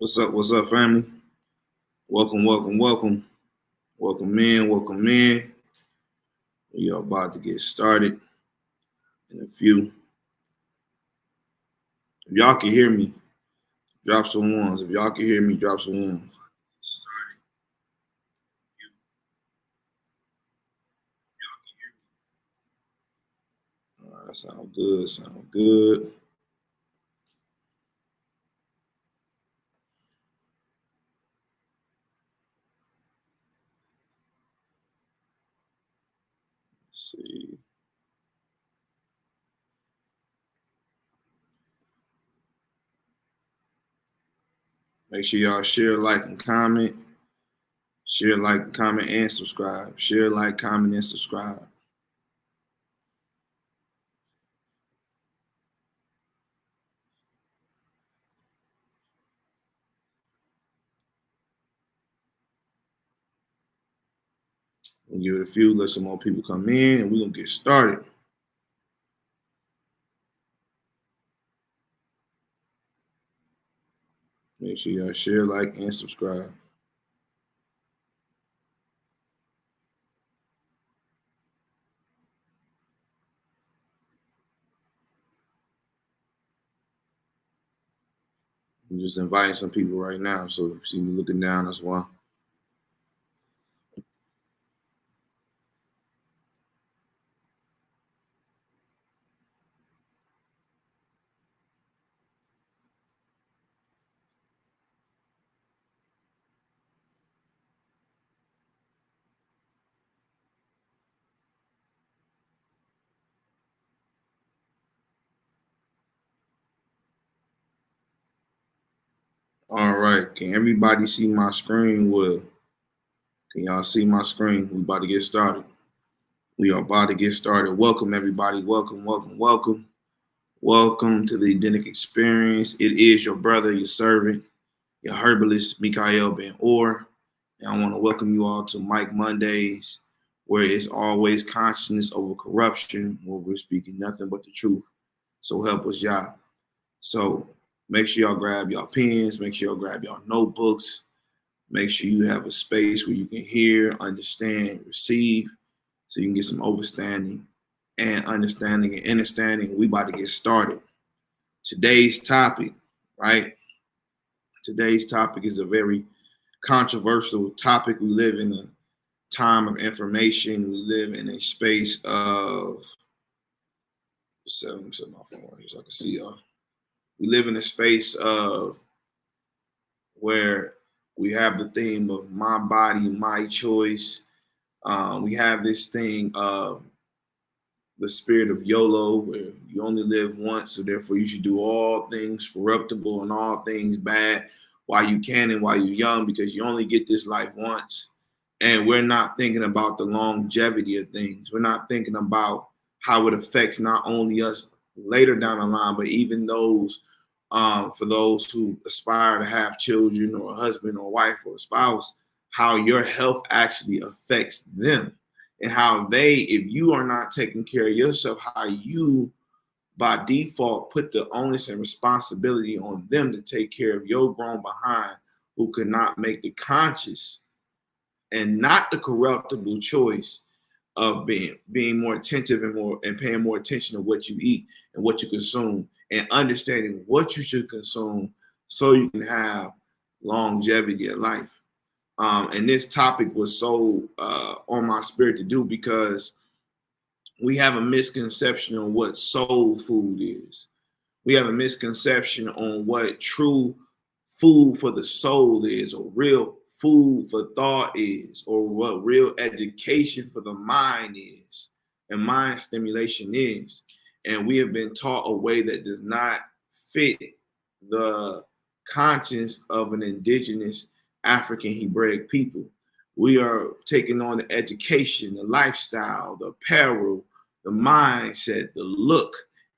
What's up, family? Welcome, welcome, welcome. Welcome in, welcome in. We are about to get started in a few. If y'all can hear me, drop some ones. If y'all can hear me, drop some ones. All right, sound good, sound good. Let's see. Make sure y'all share, like, and comment. Share, like, comment, and subscribe. Share, like, comment, and subscribe. We'll give it a few, let some more people come in, and we're going to get started. Make sure y'all share, like, and subscribe. I'm just inviting some people right now, so if you see me looking down, that's why. All right. Can everybody see my screen? Well, can y'all see my screen? We about to get started. We are about to get started. Welcome, everybody. Welcome, welcome, welcome. Welcome to the Edenic Experience. It is your brother, your servant, your herbalist, Mikael Ben Orr. And I want to welcome you all to Mike Mondays, where it's always consciousness over corruption, where we're speaking nothing but the truth. So help us, y'all. So make sure y'all grab y'all pens, make sure y'all grab y'all notebooks, make sure you have a space where you can hear, understand, receive, so you can get some overstanding and understanding and understanding. We about to get started. Today's topic, right? Today's topic is a very controversial topic. We live in a time of information. We live in a space of set my phone right here so I can see y'all. We live in a space of where we have the theme of my body, my choice. We have this thing of the spirit of YOLO, where you only live once, so therefore you should do all things corruptible and all things bad while you can and while you're young, because you only get this life once. And we're not thinking about the longevity of things. We're not thinking about how it affects not only us later down the line, but even those for those who aspire to have children or a husband or wife or a spouse, how your health actually affects them and how they, if you are not taking care of yourself, how you by default put the onus and responsibility on them to take care of your grown behind who could not make the conscious and not the corruptible choice of being more attentive and paying more attention to what you eat and what you consume and understanding what you should consume so you can have longevity of life. And this topic was so on my spirit to do because we have a misconception on what soul food is. We have a misconception on what true food for the soul is, or real food for thought is, or what real education for the mind is, and mind stimulation is. And we have been taught a way that does not fit the conscience of an indigenous African Hebraic people. We are taking on the education, the lifestyle, the apparel, the mindset, the look,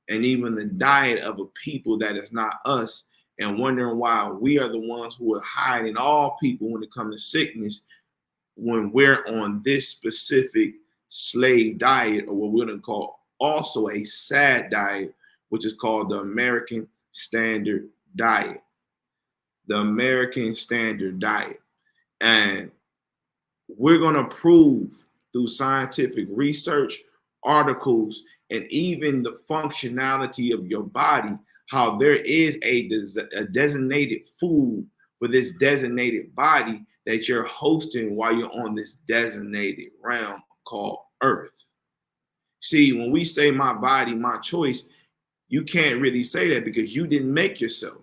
and even the diet of a people that is not us, and wondering why we are the ones who are hiding all people when it comes to sickness when we're on this specific slave diet, or what we're going to call also a sad diet, which is called the American Standard Diet. the American Standard Diet. And we're going to prove through scientific research, articles, and even the functionality of your body how there is a designated food for this designated body that you're hosting while you're on this designated realm called Earth. See, when we say my body, my choice, you can't really say that because you didn't make yourself.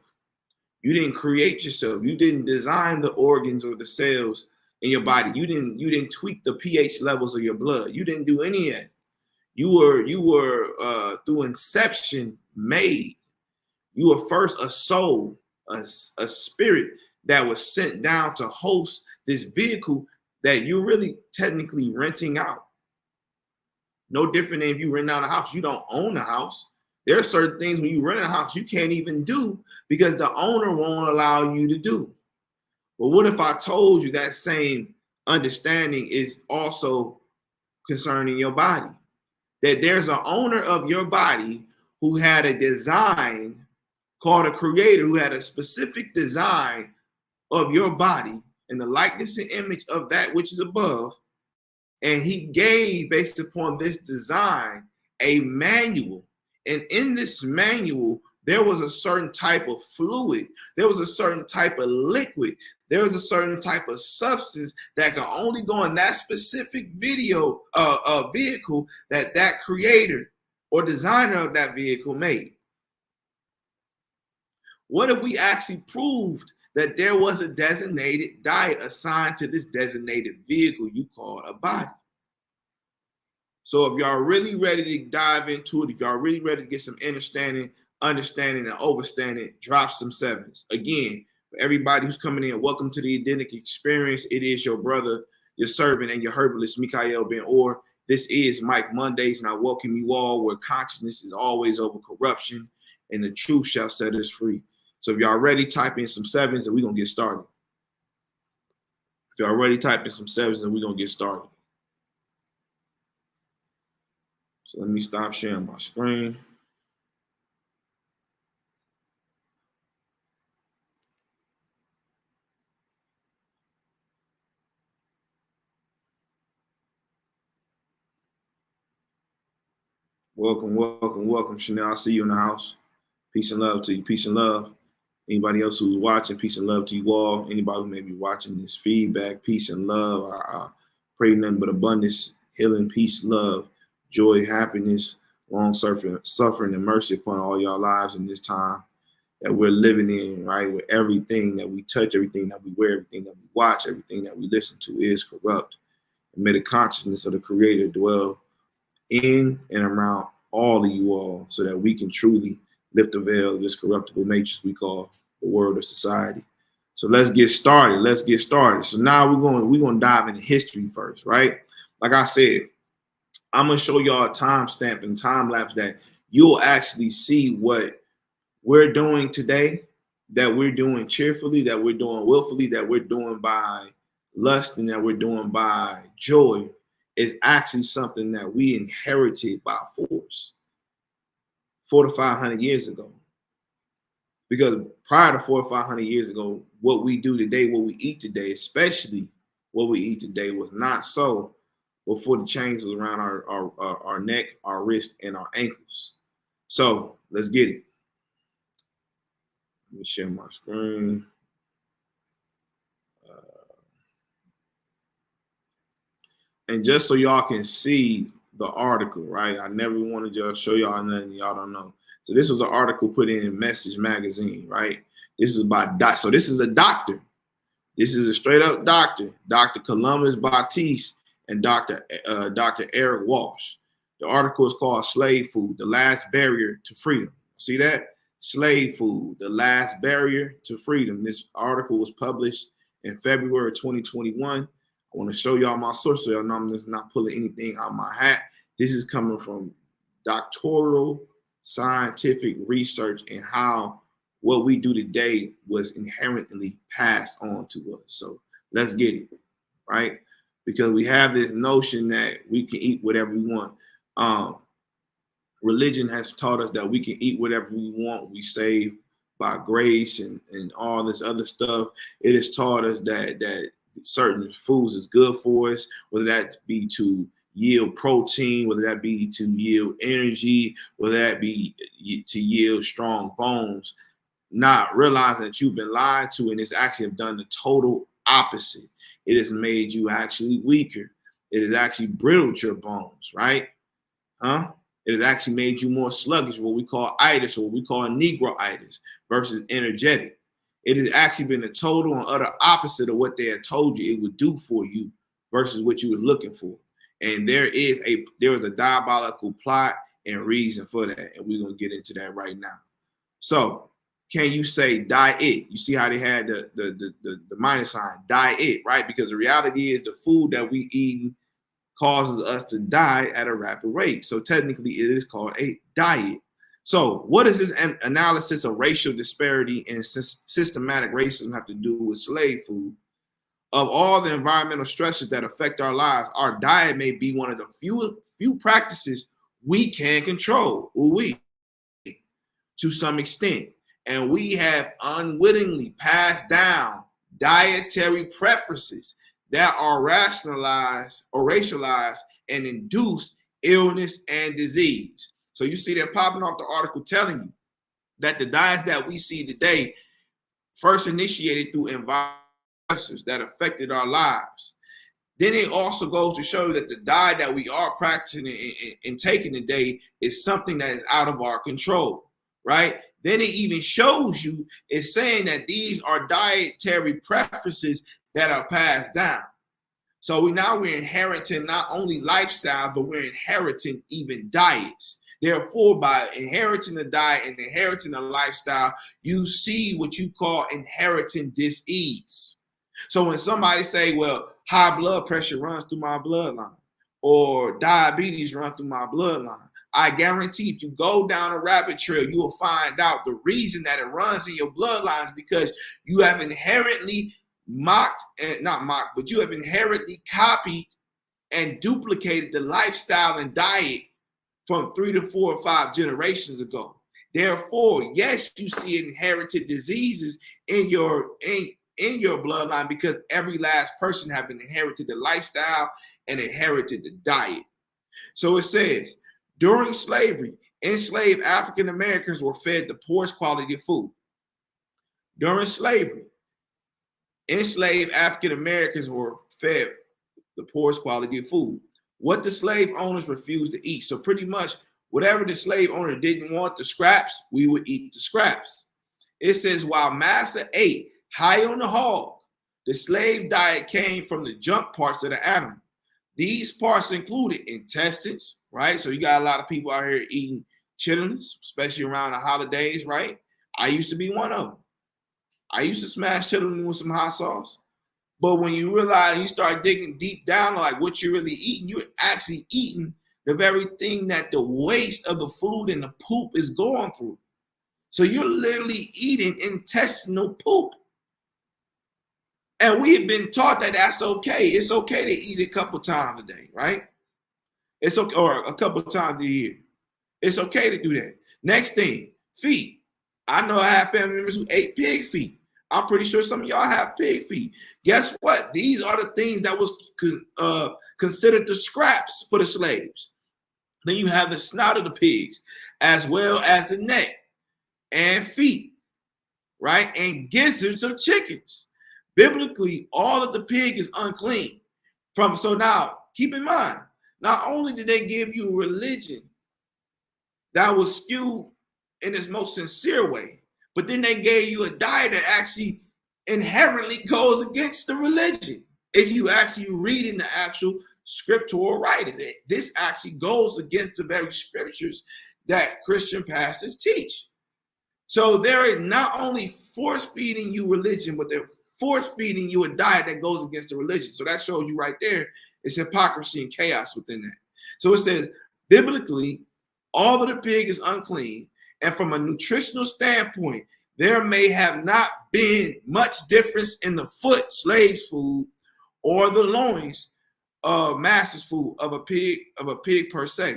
You didn't create yourself. You didn't design the organs or the cells in your body. You didn't tweak the pH levels of your blood. You didn't do any of that. You were through inception made. You were first a soul, a spirit that was sent down to host this vehicle that you're really technically renting out. No different than if you rent out a house. You don't own a house. There are certain things when you rent a house you can't even do because the owner won't allow you to do. But what if I told you that same understanding is also concerning your body? That there's an owner of your body who had a design called a creator, who had a specific design of your body and the likeness and image of that which is above. And he gave, based upon this design, a manual. And in this manual, there was a certain type of fluid. There was a certain type of liquid. There was a certain type of substance that could only go in that specific vehicle that creator or designer of that vehicle made. What if we actually proved that there was a designated diet assigned to this designated vehicle you call a body? So if y'all really ready to dive into it, if y'all really ready to get some understanding, and overstanding, drop some sevens. Again, for everybody who's coming in, welcome to the Edenic Experience. It is your brother, your servant, and your herbalist, Mikael Ben Or. This is Mike Mondays, and I welcome you all where consciousness is always over corruption, and the truth shall set us free. So if y'all ready, type in some sevens, and we're going to get started. If y'all ready, type in some sevens, and we're going to get started. So let me stop sharing my screen. Welcome, welcome, welcome, Chanel. I see you in the house. Peace and love to you. Peace and love. Anybody else who's watching, peace and love to you all. Anybody who may be watching this feedback, peace and love. I pray nothing but abundance, healing, peace, love, joy, happiness, long suffering, and mercy upon all y'all lives in this time that we're living in, right? Where everything that we touch, everything that we wear, everything that we watch, everything that we listen to is corrupt. And may the consciousness of the Creator dwell in and around all of you all so that we can truly lift the veil of this corruptible matrix we call the world or society. So let's get started. Let's get started. So now we're going to dive into history first, right? Like I said, I'm going to show y'all a timestamp and time lapse that you'll actually see what we're doing today, that we're doing cheerfully, that we're doing willfully, that we're doing by lust, and that we're doing by joy is actually something that we inherited by force 400 to 500 years ago. Because prior to 400 or 500 years ago, what we do today, what we eat today, especially what we eat today, was not so before the chains was around our neck, our wrist, and our ankles. So let's get it. Let me share my screen. And just so y'all can see the article, right? I never wanted to just show y'all nothing y'all don't know. So this was an article put in Message magazine, right? This is by so this is a doctor. This is a straight up doctor, Dr. Columbus Batiste and Dr. Eric Walsh. The article is called Slave Food, The Last Barrier to Freedom. See that? Slave Food, The Last Barrier to Freedom. This article was published in February 2021. I want to show y'all my source so y'all know I'm just not pulling anything out of my hat. This is coming from doctoral scientific research and how what we do today was inherently passed on to us. So let's get it, right? Because we have this notion that we can eat whatever we want. Religion has taught us that we can eat whatever we want. We save by grace and all this other stuff. It has taught us that certain foods is good for us, whether that be to yield protein, whether that be to yield energy, whether that be to yield strong bones, not realizing that you've been lied to, and it's actually have done the total opposite. It has made you actually weaker. It has actually brittled your bones, right? It has actually made you more sluggish, what we call itis, or what we call negroitis, versus energetic. It has actually been the total and utter opposite of what they had told you it would do for you versus what you were looking for. And there is a diabolical plot and reason for that. And we're going to get into that right now. So can you say diet? You see how they had the minus sign, diet, right? Because the reality is the food that we eat causes us to die at a rapid rate. So technically it is called a diet. So what does this analysis of racial disparity and systematic racism have to do with slave food? Of all the environmental stresses that affect our lives, our diet may be one of the few practices we can control, to some extent. And we have unwittingly passed down dietary preferences that are rationalized or racialized and induce illness and disease. So you see they're popping off the article telling you that the diets that we see today first initiated through environmental that affected our lives. Then it also goes to show you that the diet that we are practicing and taking today is something that is out of our control, right? Then it even shows you it's saying that these are dietary preferences that are passed down. So we're inheriting not only lifestyle, but we're inheriting even diets. Therefore, by inheriting the diet and inheriting the lifestyle, you see what you call inheriting disease. So when somebody say, well, high blood pressure runs through my bloodline or diabetes runs through my bloodline, I guarantee if you go down a rabbit trail, you will find out the reason that it runs in your bloodline is because you have inherently you have inherently copied and duplicated the lifestyle and diet from 3 to 4 or 5 generations ago. Therefore, yes, you see inherited diseases in your bloodline because every last person have inherited the lifestyle and inherited the diet. So it says, during slavery, enslaved African Americans were fed the poorest quality of food. During slavery, enslaved African Americans were fed the poorest quality of food. What the slave owners refused to eat. So pretty much whatever the slave owner didn't want, the scraps, we would eat the scraps. It says, while master ate high on the hog, the slave diet came from the junk parts of the animal. These parts included intestines, right? So you got a lot of people out here eating chitlins, especially around the holidays, right? I used to be one of them. I used to smash chitlins with some hot sauce. But when you realize, you start digging deep down, like what you're really eating, you're actually eating the very thing that the waste of the food and the poop is going through. So you're literally eating intestinal poop. And we've been taught that that's okay. It's okay to eat a couple times a day, right? It's okay, or a couple times a year. It's okay to do that. Next thing, feet. I know I have family members who ate pig feet. I'm pretty sure some of y'all have pig feet. Guess what? These are the things that was considered the scraps for the slaves. Then you have the snout of the pigs, as well as the neck and feet, right? And gizzards of chickens. Biblically, all of the pig is unclean. So now, keep in mind, not only did they give you a religion that was skewed in its most sincere way, but then they gave you a diet that actually inherently goes against the religion. If you actually read in the actual scriptural writings, this actually goes against the very scriptures that Christian pastors teach. So they're not only force feeding you religion, but they're force feeding you a diet that goes against the religion. So that shows you right there, it's hypocrisy and chaos within that. So it says, biblically, all of the pig is unclean. And from a nutritional standpoint, there may have not been much difference in the foot, slave's food, or the loins, master's food of a pig per se.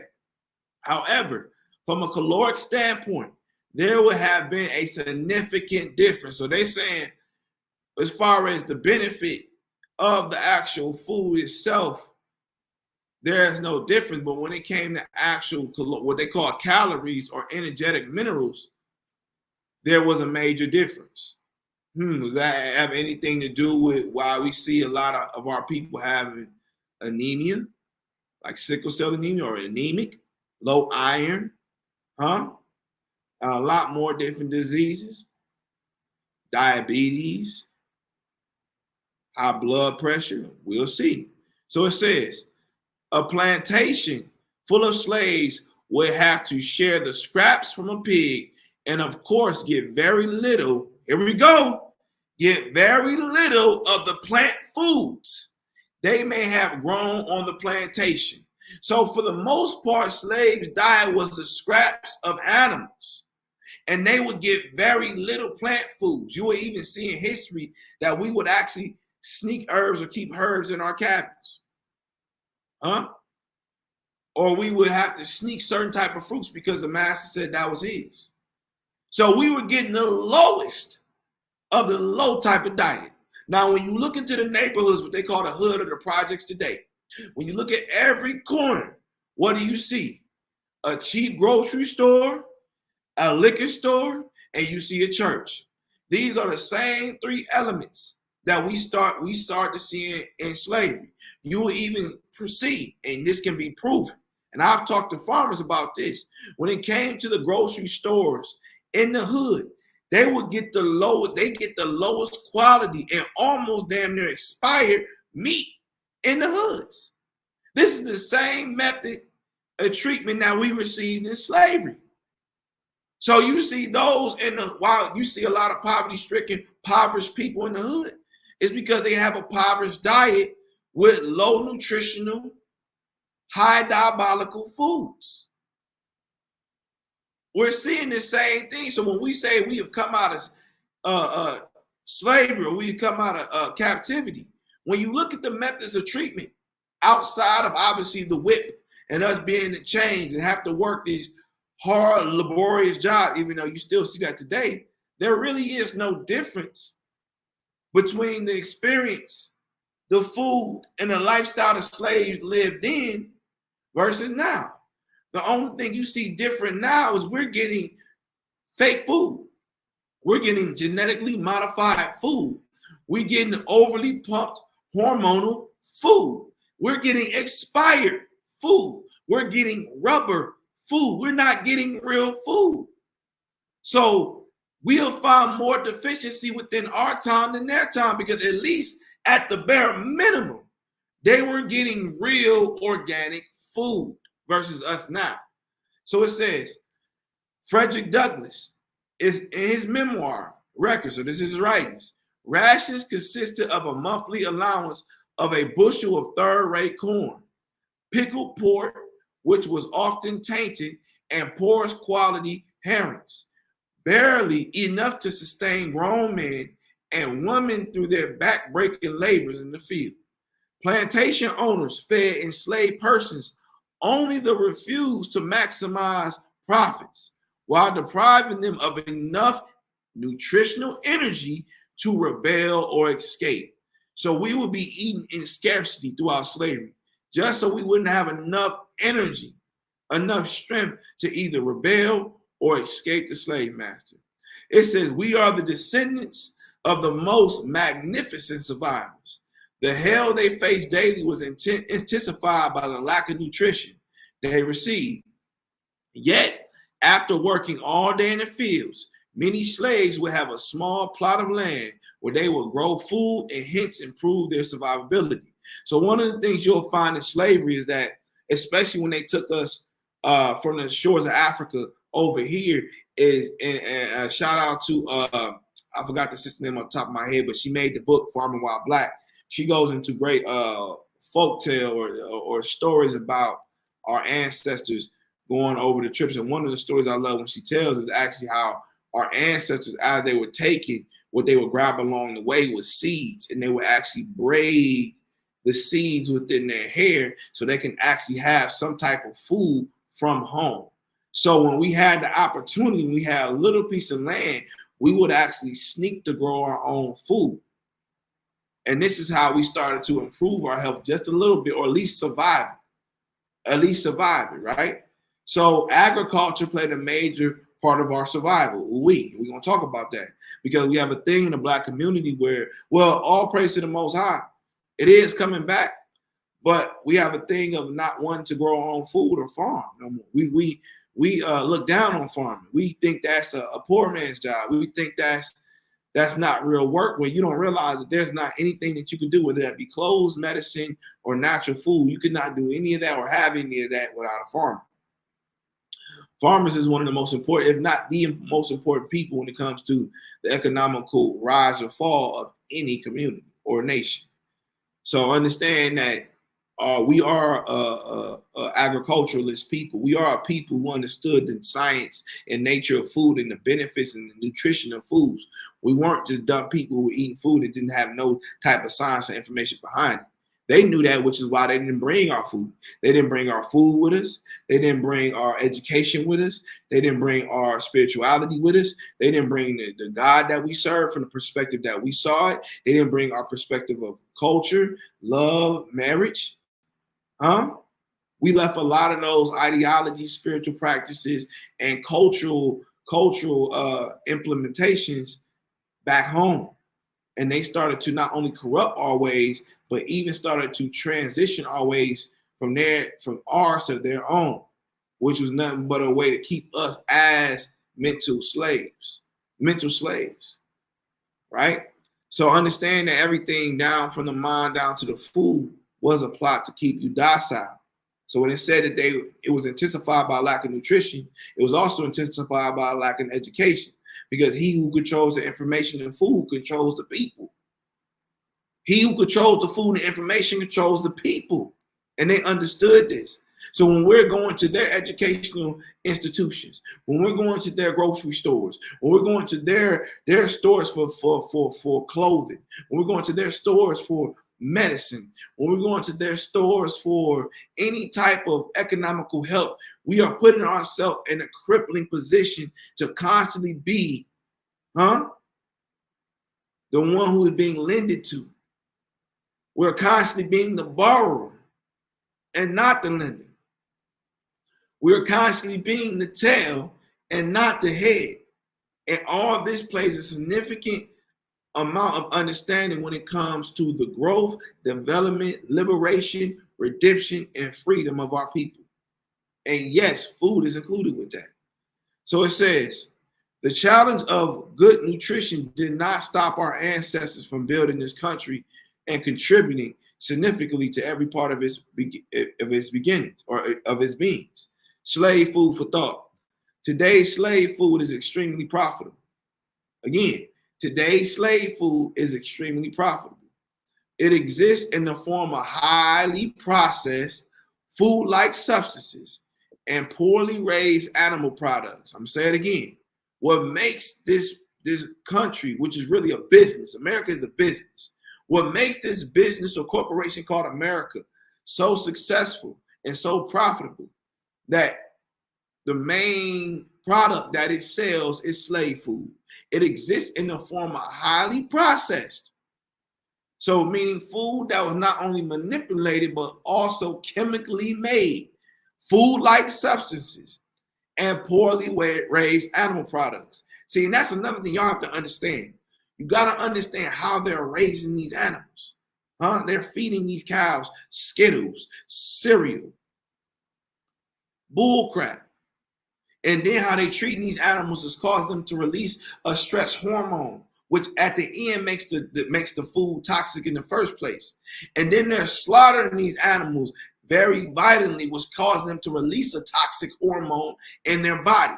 However, from a caloric standpoint, there would have been a significant difference. So they're saying, as far as the benefit of the actual food itself, there's no difference. But when it came to actual, what they call calories or energetic minerals, there was a major difference. Does that have anything to do with why we see a lot of our people having anemia, like sickle cell anemia or anemic, low iron, and a lot more different diseases, diabetes, high blood pressure? We'll see. So it says, a plantation full of slaves would have to share the scraps from a pig and, of course, get very little. Here we go. Get very little of the plant foods they may have grown on the plantation. So for the most part, slaves' diet was the scraps of animals, and they would get very little plant foods. You will even see in history that we would actually sneak herbs or keep herbs in our cabins. Or we would have to sneak certain type of fruits because the master said that was his. So we were getting the lowest of the low type of diet. Now, when you look into the neighborhoods, what they call the hood or the projects today, when you look at every corner, what do you see? A cheap grocery store, a liquor store, and you see a church. These are the same three elements that we start to see in slavery. You will even proceed, and this can be proven. And I've talked to farmers about this. When it came to the grocery stores in the hood, they would get the lowest quality and almost damn near expired meat in the hoods. This is the same method of treatment that we received in slavery. So you see those while you see a lot of poverty-stricken, impoverished people in the hood, it's because they have a impoverished diet with low nutritional, high diabolical foods. We're seeing the same thing. So when we say we have come out of slavery, or we have come out of captivity, when you look at the methods of treatment outside of obviously the whip and us being in chains and have to work these hard, laborious jobs, even though you still see that today, there really is no difference between the experience, the food, and the lifestyle the slaves lived in versus now. The only thing you see different now is we're getting fake food. We're getting genetically modified food. We're getting overly pumped hormonal food. We're getting expired food. We're getting rubber food. We're not getting real food. So we'll find more deficiency within our time than their time, because at least at the bare minimum, they were getting real organic food versus us now. So it says, Frederick Douglass is in his memoir record, so this is his writings, rations consisted of a monthly allowance of a bushel of third-rate corn, pickled pork, which was often tainted, and poorest quality herrings, barely enough to sustain grown men and women through their back-breaking labors in the field. Plantation owners fed enslaved persons only to refuse to maximize profits, while depriving them of enough nutritional energy to rebel or escape. So we would be eating in scarcity throughout slavery, just so we wouldn't have enough energy, enough strength to either rebel or escape the slave master. It says, we are the descendants of the most magnificent survivors. The hell they faced daily was intensified by the lack of nutrition they received. Yet, after working all day in the fields, many slaves would have a small plot of land where they would grow food and hence improve their survivability. So one of the things you'll find in slavery is that, especially when they took us from the shores of Africa over here, is and shout out to I forgot the sister's name on top of my head, but she made the book Farming While Black. She goes into great folktale or stories about our ancestors going over the trips. And one of the stories I love when she tells is actually how our ancestors, as they were taking, what they would grab along the way was seeds, and they would actually braid the seeds within their hair so they can actually have some type of food from home. So when we had the opportunity, we had a little piece of land, we would actually sneak to grow our own food. And this is how we started to improve our health just a little bit, or at least survive it. At least survive it, right? So agriculture played a major part of our survival. We're going to talk about that because we have a thing in the Black community where, well, all praise to the Most High. It is coming back, but we have a thing of not wanting to grow our own food or farm no more. We look down on farming. We think that's a poor man's job. We think that's not real work, when you don't realize that there's not anything that you can do, whether that be clothes, medicine, or natural food. You could not do any of that or have any of that without a farmer. Farmers is one of the most important, if not the most important people when it comes to the economical rise or fall of any community or nation. So understand that we are agriculturalist people. We are a people who understood the science and nature of food and the benefits and the nutrition of foods. We weren't just dumb people who were eating food and didn't have no type of science or information behind it. They knew that, which is why they didn't bring our food. They didn't bring our food with us. They didn't bring our education with us. They didn't bring our spirituality with us. They didn't bring the God that we serve from the perspective that we saw it. They didn't bring our perspective of culture, love, marriage. We left a lot of those ideologies, spiritual practices, and cultural implementations back home. And they started to not only corrupt our ways, but even started to transition our ways from ours to their own, which was nothing but a way to keep us as mental slaves, right? So understand that everything down from the mind down to the food was a plot to keep you docile. So when it said that it was intensified by lack of nutrition, it was also intensified by lack of education, because he who controls the information and food controls the people. He who controls the food and information controls the people. And they understood this. So when we're going to their educational institutions, when we're going to their grocery stores, when we're going to their stores for clothing, when we're going to their stores for medicine, when we're going to their stores for any type of economical help, we are putting ourselves in a crippling position to constantly be the one who is being lended to. We're constantly being the borrower and not the lender. We're constantly being the tail and not the head. And all this plays a significant amount of understanding when it comes to the growth, development, liberation, redemption, and freedom of our people. And yes, food is included with that. So it says, the challenge of good nutrition did not stop our ancestors from building this country and contributing significantly to every part of its beginnings or of its beings. Slave food for thought. Today's slave food is extremely profitable. Again, today's slave food is extremely profitable. It exists in the form of highly processed food-like substances and poorly raised animal products. I'm going to say it again. What makes this country, which is really a business, America is a business. What makes this business or corporation called America so successful and so profitable that the main product that it sells is slave food. It exists in the form of highly processed. So meaning food that was not only manipulated, but also chemically made, food-like substances, and poorly raised animal products. See, and that's another thing y'all have to understand. You got to understand how they're raising these animals. They're feeding these cows Skittles, cereal, bull crap. And then how they treating these animals is causing them to release a stress hormone, which at the end makes the food toxic in the first place. And then they're slaughtering these animals very violently, which causing them to release a toxic hormone in their body.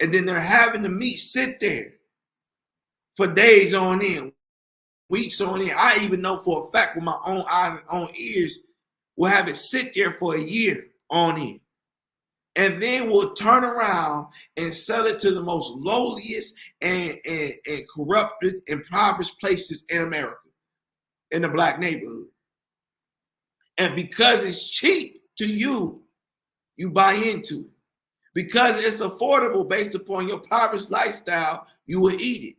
And then they're having the meat sit there for days on end, weeks on end. I even know for a fact with my own eyes and own ears, we'll have it sit there for a year on end. And then we'll turn around and sell it to the most lowliest and corrupted, impoverished places in America, in the Black neighborhood. And because it's cheap to you, you buy into it. Because it's affordable based upon your poverty lifestyle, you will eat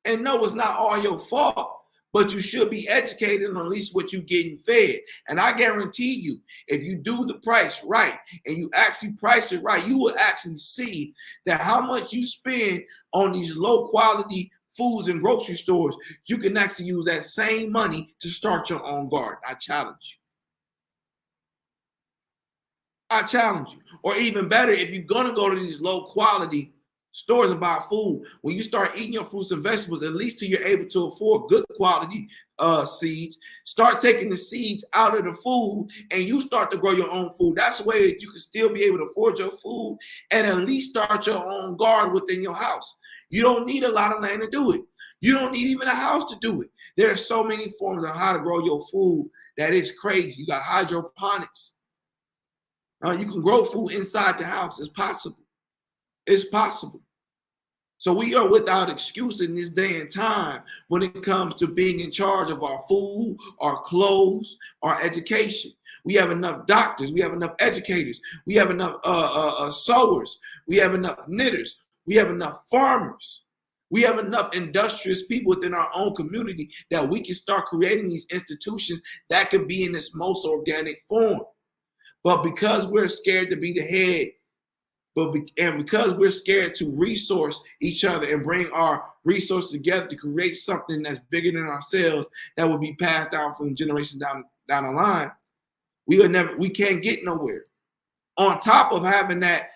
it. And no, it's not all your fault, but you should be educated on at least what you're getting fed. And I guarantee you, if you do the price right and you actually price it right, you will actually see that how much you spend on these low quality foods and grocery stores, you can actually use that same money to start your own garden. I challenge you. I challenge you. Or even better, if you're going to go to these low quality stores and buy food, when you start eating your fruits and vegetables, at least till you're able to afford good quality seeds, start taking the seeds out of the food and you start to grow your own food. That's the way that you can still be able to afford your food and at least start your own garden within your house. You don't need a lot of land to do it. You don't need even a house to do it. There are so many forms of how to grow your food that it's crazy. You got hydroponics. You can grow food inside the house. It's possible. It's possible. So we are without excuse in this day and time when it comes to being in charge of our food, our clothes, our education. We have enough doctors. We have enough educators. We have enough sewers. We have enough knitters. We have enough farmers. We have enough industrious people within our own community that we can start creating these institutions that could be in its most organic form. But because we're scared to be the head, and because we're scared to resource each other and bring our resources together to create something that's bigger than ourselves that will be passed down from generation down the line, we can't get nowhere. On top of having that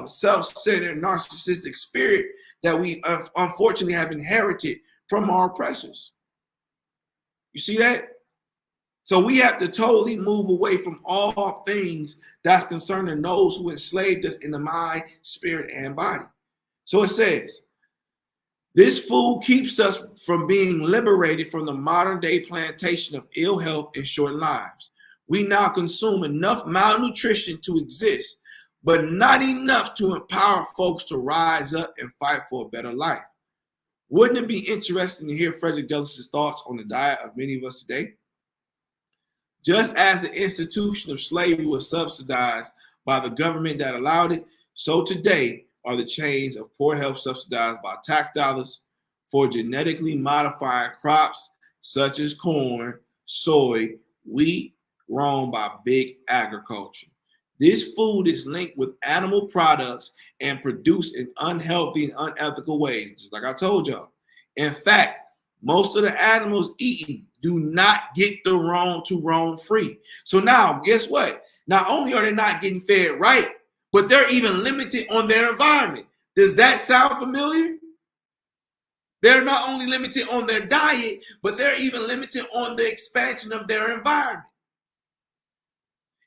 self-centered narcissistic spirit that we unfortunately have inherited from our oppressors. You see that? So we have to totally move away from all things that's concerning those who enslaved us in the mind, spirit, and body. So it says, this food keeps us from being liberated from the modern day plantation of ill health and short lives. We now consume enough malnutrition to exist, but not enough to empower folks to rise up and fight for a better life. Wouldn't it be interesting to hear Frederick Douglass's thoughts on the diet of many of us today? Just as the institution of slavery was subsidized by the government that allowed it, so today are the chains of poor health subsidized by tax dollars for genetically modifying crops such as corn, soy, wheat, grown by big agriculture. This food is linked with animal products and produced in unhealthy and unethical ways, just like I told y'all. In fact, most of the animals eaten do not get the roam to roam free. So now, guess what? Not only are they not getting fed right, but they're even limited on their environment. Does that sound familiar? They're not only limited on their diet, but they're even limited on the expansion of their environment.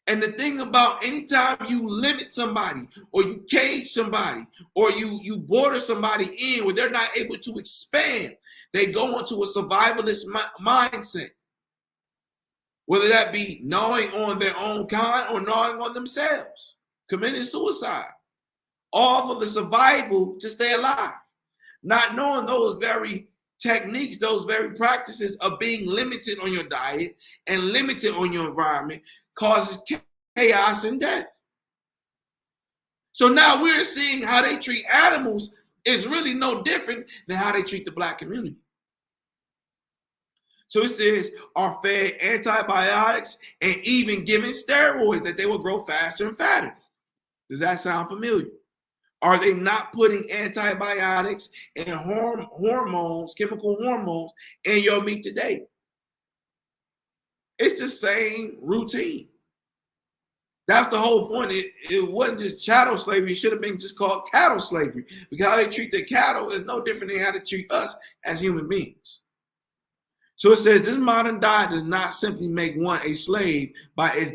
And the thing about anytime you limit somebody or you cage somebody or you border somebody in where they're not able to expand, they go into a survivalist mindset. Whether that be gnawing on their own kind or gnawing on themselves, committing suicide, all for the survival to stay alive. Not knowing those very techniques, those very practices of being limited on your diet and limited on your environment causes chaos and death. So now we're seeing how they treat animals is really no different than how they treat the Black community. So it says are fed antibiotics and even given steroids that they will grow faster and fatter. Does that sound familiar? Are they not putting antibiotics and hormones, chemical hormones in your meat today? It's the same routine. That's the whole point. It wasn't just chattel slavery. It should have been just called cattle slavery, because how they treat the cattle is no different than how they treat us as human beings. So it says this modern diet does not simply make one a slave by its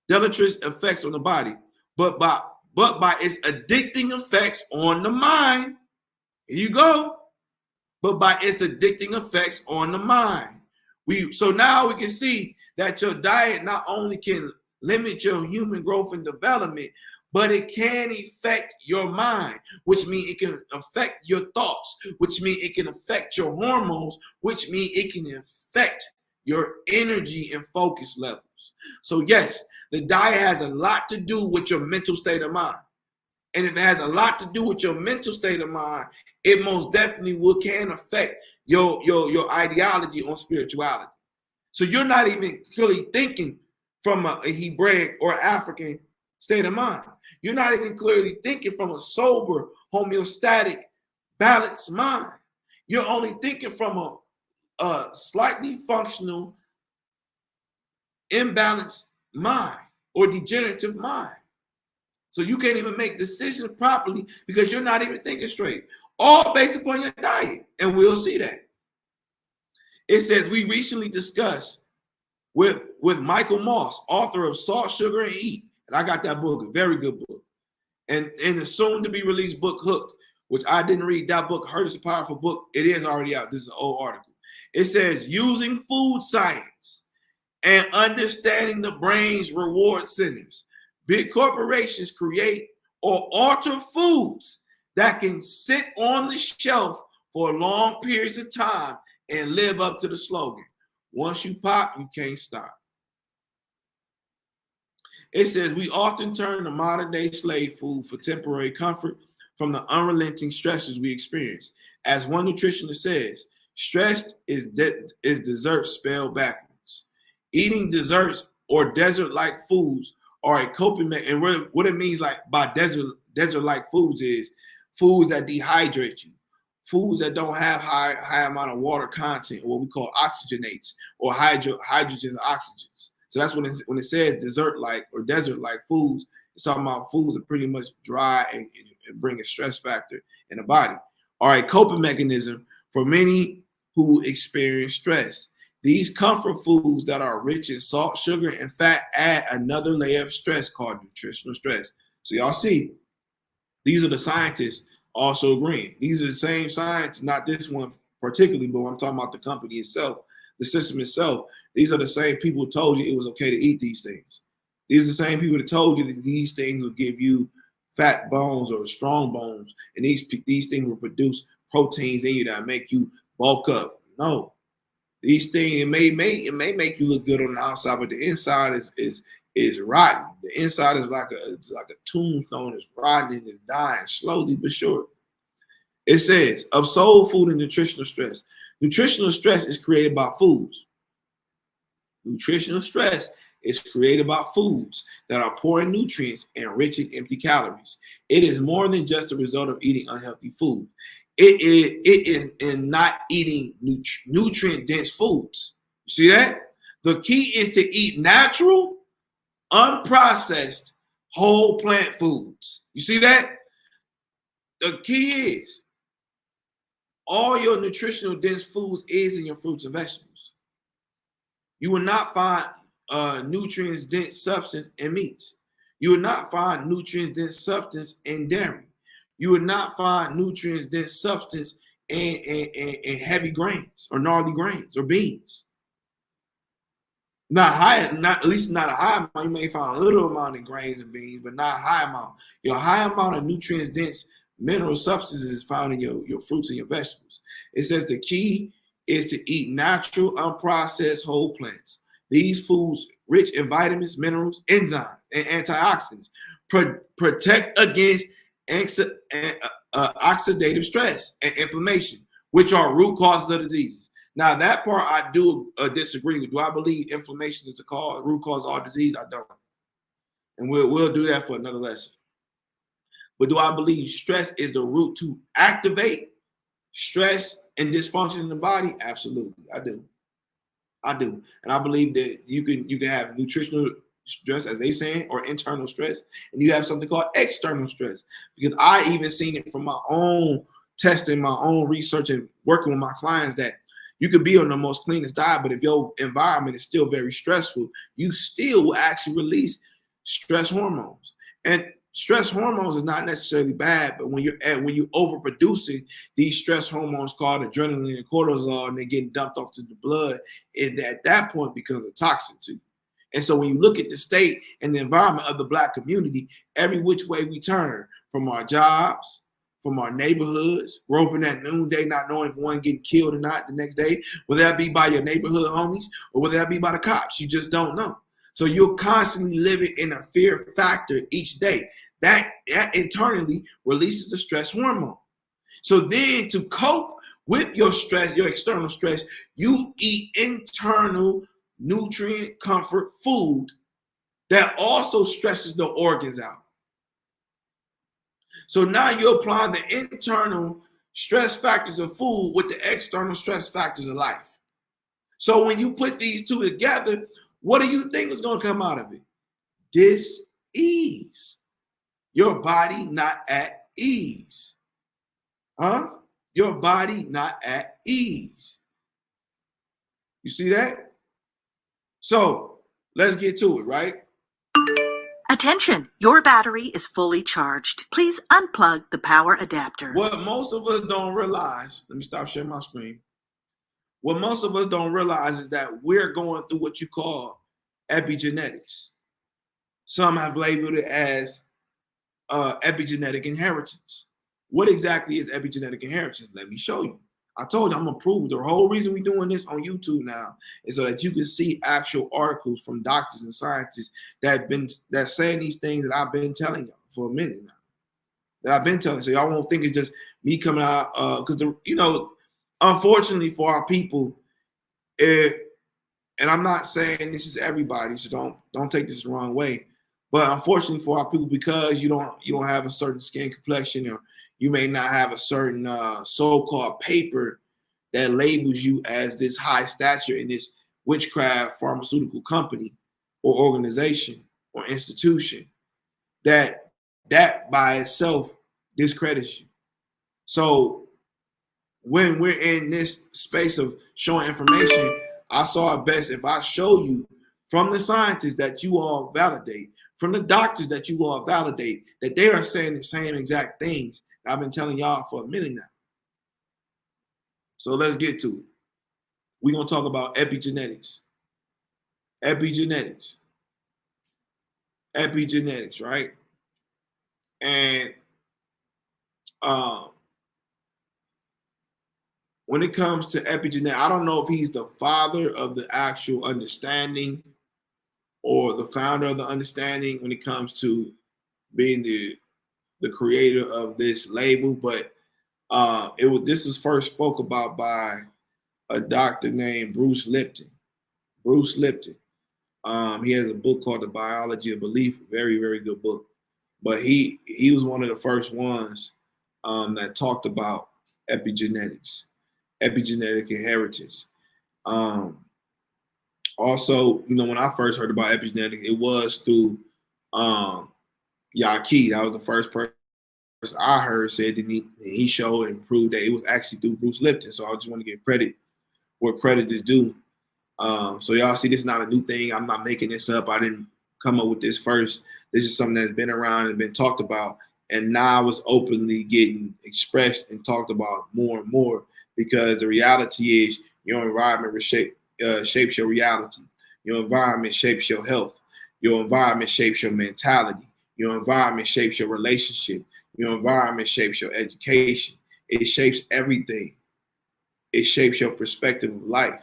deleterious effects on the body, but by its addicting effects on the mind. Here you go. But by its addicting effects on the mind. So now we can see that your diet not only can limit your human growth and development, but it can affect your mind, which means it can affect your thoughts, which means it can affect your hormones, which means it can affect your energy and focus levels. So yes, the diet has a lot to do with your mental state of mind. And if it has a lot to do with your mental state of mind, it most definitely can affect your ideology on spirituality. So you're not even clearly thinking from a Hebraic or African state of mind. You're not even clearly thinking from a sober, homeostatic, balanced mind. You're only thinking from a slightly functional, imbalanced mind or degenerative mind. So you can't even make decisions properly because you're not even thinking straight, all based upon your diet. And we'll see that. It says we recently discussed with Michael Moss, author of Salt, Sugar, and Eat. And I got that book, a very good book. And in the soon to be released book, Hooked, which I didn't read that book. Heard it's a powerful book. It is already out. This is an old article. It says using food science and understanding the brain's reward centers. Big corporations create or alter foods that can sit on the shelf for long periods of time and live up to the slogan. Once you pop, you can't stop. It says we often turn to modern day slave food for temporary comfort from the unrelenting stresses we experience. As one nutritionist says, stress is dessert spelled backwards. Eating desserts or desert-like foods are a coping mechanism. And what it means like by desert-like foods is foods that dehydrate you, foods that don't have high amount of water content, or what we call oxygenates or hydrogens and oxygens. So that's when it says dessert-like or desert-like foods, it's talking about foods that pretty much dry and bring a stress factor in the body. Are a coping mechanism for many who experience stress. These comfort foods that are rich in salt, sugar, and fat add another layer of stress called nutritional stress. So y'all see, these are the scientists also agreeing. These are the same scientists, not this one particularly, but I'm talking about the company itself, the system itself. These are the same people who told you it was okay to eat these things. These are the same people that told you that these things will give you fat bones or strong bones, and these things will produce proteins in you that make you bulk up. No, these things it may make you look good on the outside, but the inside is rotten. The inside is like a tombstone. It's rotten and it's dying slowly but surely. It says of soul food and nutritional stress. Nutritional stress is created by foods. Nutritional stress is created by foods that are poor in nutrients and rich in empty calories. It is more than just a result of eating unhealthy food. It is in not eating nutrient-dense foods. You see that? The key is to eat natural, unprocessed, whole plant foods. You see that? The key is all your nutritional dense foods is in your fruits and vegetables. You will not find nutrients dense substance in meats. You will not find nutrients dense substance in dairy. You will not find nutrients dense substance in heavy grains or gnarly grains or beans. Not at least not a high amount. You may find a little amount in grains and beans, but not a high amount. Your high amount of nutrients dense mineral substances is found in your fruits and your vegetables. It says the key is to eat natural, unprocessed whole plants. These foods rich in vitamins, minerals, enzymes, and antioxidants protect against oxidative stress and inflammation, which are root causes of diseases. Now, that part I do disagree with. Do I believe inflammation is the root cause of all disease? I don't. And we'll do that for another lesson. But do I believe stress is the root to activate stress and dysfunction in the body? Absolutely, I do. And I believe that you can have nutritional stress, as they saying, or internal stress, and you have something called external stress. Because I even seen it from my own testing, my own research, and working with my clients that you could be on the most cleanest diet, but if your environment is still very stressful, you still will actually release stress hormones. And stress hormones is not necessarily bad, but when you're overproducing these stress hormones called adrenaline and cortisol, and they're getting dumped off to the blood, it at that point becomes a toxin to you. And so when you look at the state and the environment of the Black community, every which way we turn, from our jobs from our neighborhoods, grow up in that noonday, not knowing if one getting killed or not the next day, whether that be by your neighborhood homies or whether that be by the cops. You just don't know. So you're constantly living in a fear factor each day. That internally releases the stress hormone. So then to cope with your stress, your external stress, you eat internal nutrient comfort food that also stresses the organs out. So now you're applying the internal stress factors of food with the external stress factors of life. So when you put these two together, what do you think is going to come out of it? Dis-ease. Your body not at ease. Huh? Your body not at ease. You see that? So let's get to it, right? Attention, your battery is fully charged. Please unplug the power adapter. What most of us don't realize, let me stop sharing my screen. What most of us don't realize is that we're going through what you call epigenetics. Some have labeled it as epigenetic inheritance. What exactly is epigenetic inheritance? Let me show you. I told you I'm gonna prove. The whole reason we're doing this on YouTube now is so that you can see actual articles from doctors and scientists that saying these things that I've been telling y'all for a minute now. That I've been telling. So y'all won't think it's just me coming out because unfortunately for our people, and I'm not saying this is everybody, so don't take this the wrong way. But unfortunately for our people, because you don't have a certain skin complexion, or you may not have a certain so-called paper that labels you as this high stature in this witchcraft pharmaceutical company or organization or institution, that by itself discredits you. So when we're in this space of showing information, I saw it best if I show you from the scientists that you all validate, from the doctors that you all validate, that they are saying the same exact things that I've been telling y'all for a minute now. So let's get to it. We're going to talk about epigenetics. Epigenetics, right? And when it comes to epigenetics, I don't know if he's the father of the actual understanding or the founder of the understanding when it comes to being the creator of this label, but this was first spoke about by a doctor named Bruce Lipton. Bruce Lipton. He has a book called The Biology of Belief, very, very good book. But he was one of the first ones that talked about epigenetics, epigenetic inheritance. Also, when I first heard about epigenetics, it was through Yaki. That was the first person I heard said that he showed and proved that it was actually through Bruce Lipton. So I just want to give credit where credit is due. So y'all see, this is not a new thing. I'm not making this up. I didn't come up with this first. This is something that's been around and been talked about, and now it's openly getting expressed and talked about more and more, because the reality is your environment shapes your reality. Your environment shapes your health. Your environment shapes your mentality. Your environment shapes your relationship. Your environment shapes your education. It shapes everything. It shapes your perspective of life.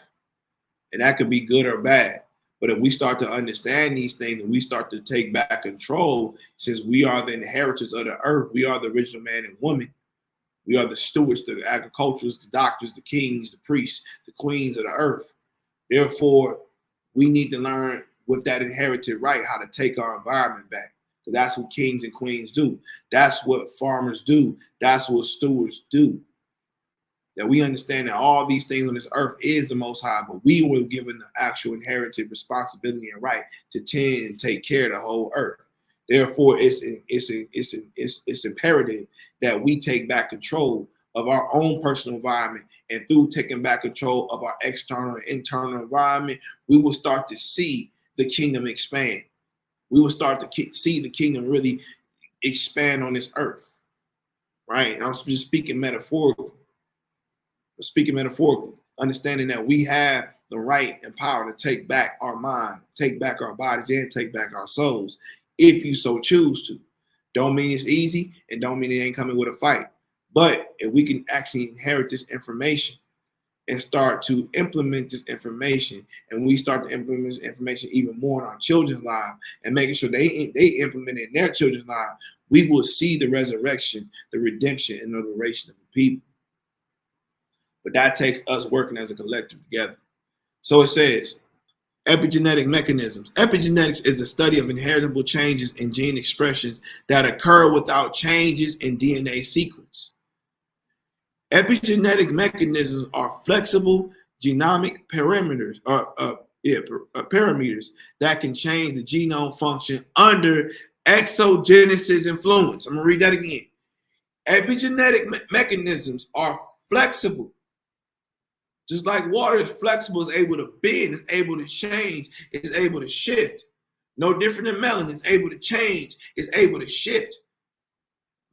And that could be good or bad. But if we start to understand these things and we start to take back control, since we are the inheritors of the earth, we are the original man and woman. We are the stewards, the agriculturists, the doctors, the kings, the priests, the queens of the earth. Therefore, we need to learn with that inherited right how to take our environment back. Because that's what kings and queens do. That's what farmers do. That's what stewards do. That we understand that all these things on this earth is the Most High, but we were given the actual inherited responsibility and right to tend and take care of the whole earth. Therefore, it's imperative that we take back control of our own personal environment, and through taking back control of our external and internal environment, we will start to see the kingdom expand. We will start to see the kingdom really expand on this earth, right? And I'm just speaking metaphorically. Understanding that we have the right and power to take back our mind, take back our bodies, and take back our souls, if you so choose to. Don't mean it's easy, and don't mean it ain't coming with a fight. But if we can actually inherit this information and start to implement this information, and we start to implement this information even more in our children's lives and making sure they implement it in their children's lives, we will see the resurrection, the redemption, and the liberation of the people. But that takes us working as a collective together. So it says, epigenetic mechanisms. Epigenetics is the study of inheritable changes in gene expressions that occur without changes in DNA sequence. Epigenetic mechanisms are flexible genomic parameters, parameters that can change the genome function under exogenesis influence. I'm going to read that again. Epigenetic mechanisms are flexible. Just like water is flexible, is able to bend, is able to change, is able to shift. No different than melanin, is able to change, is able to shift.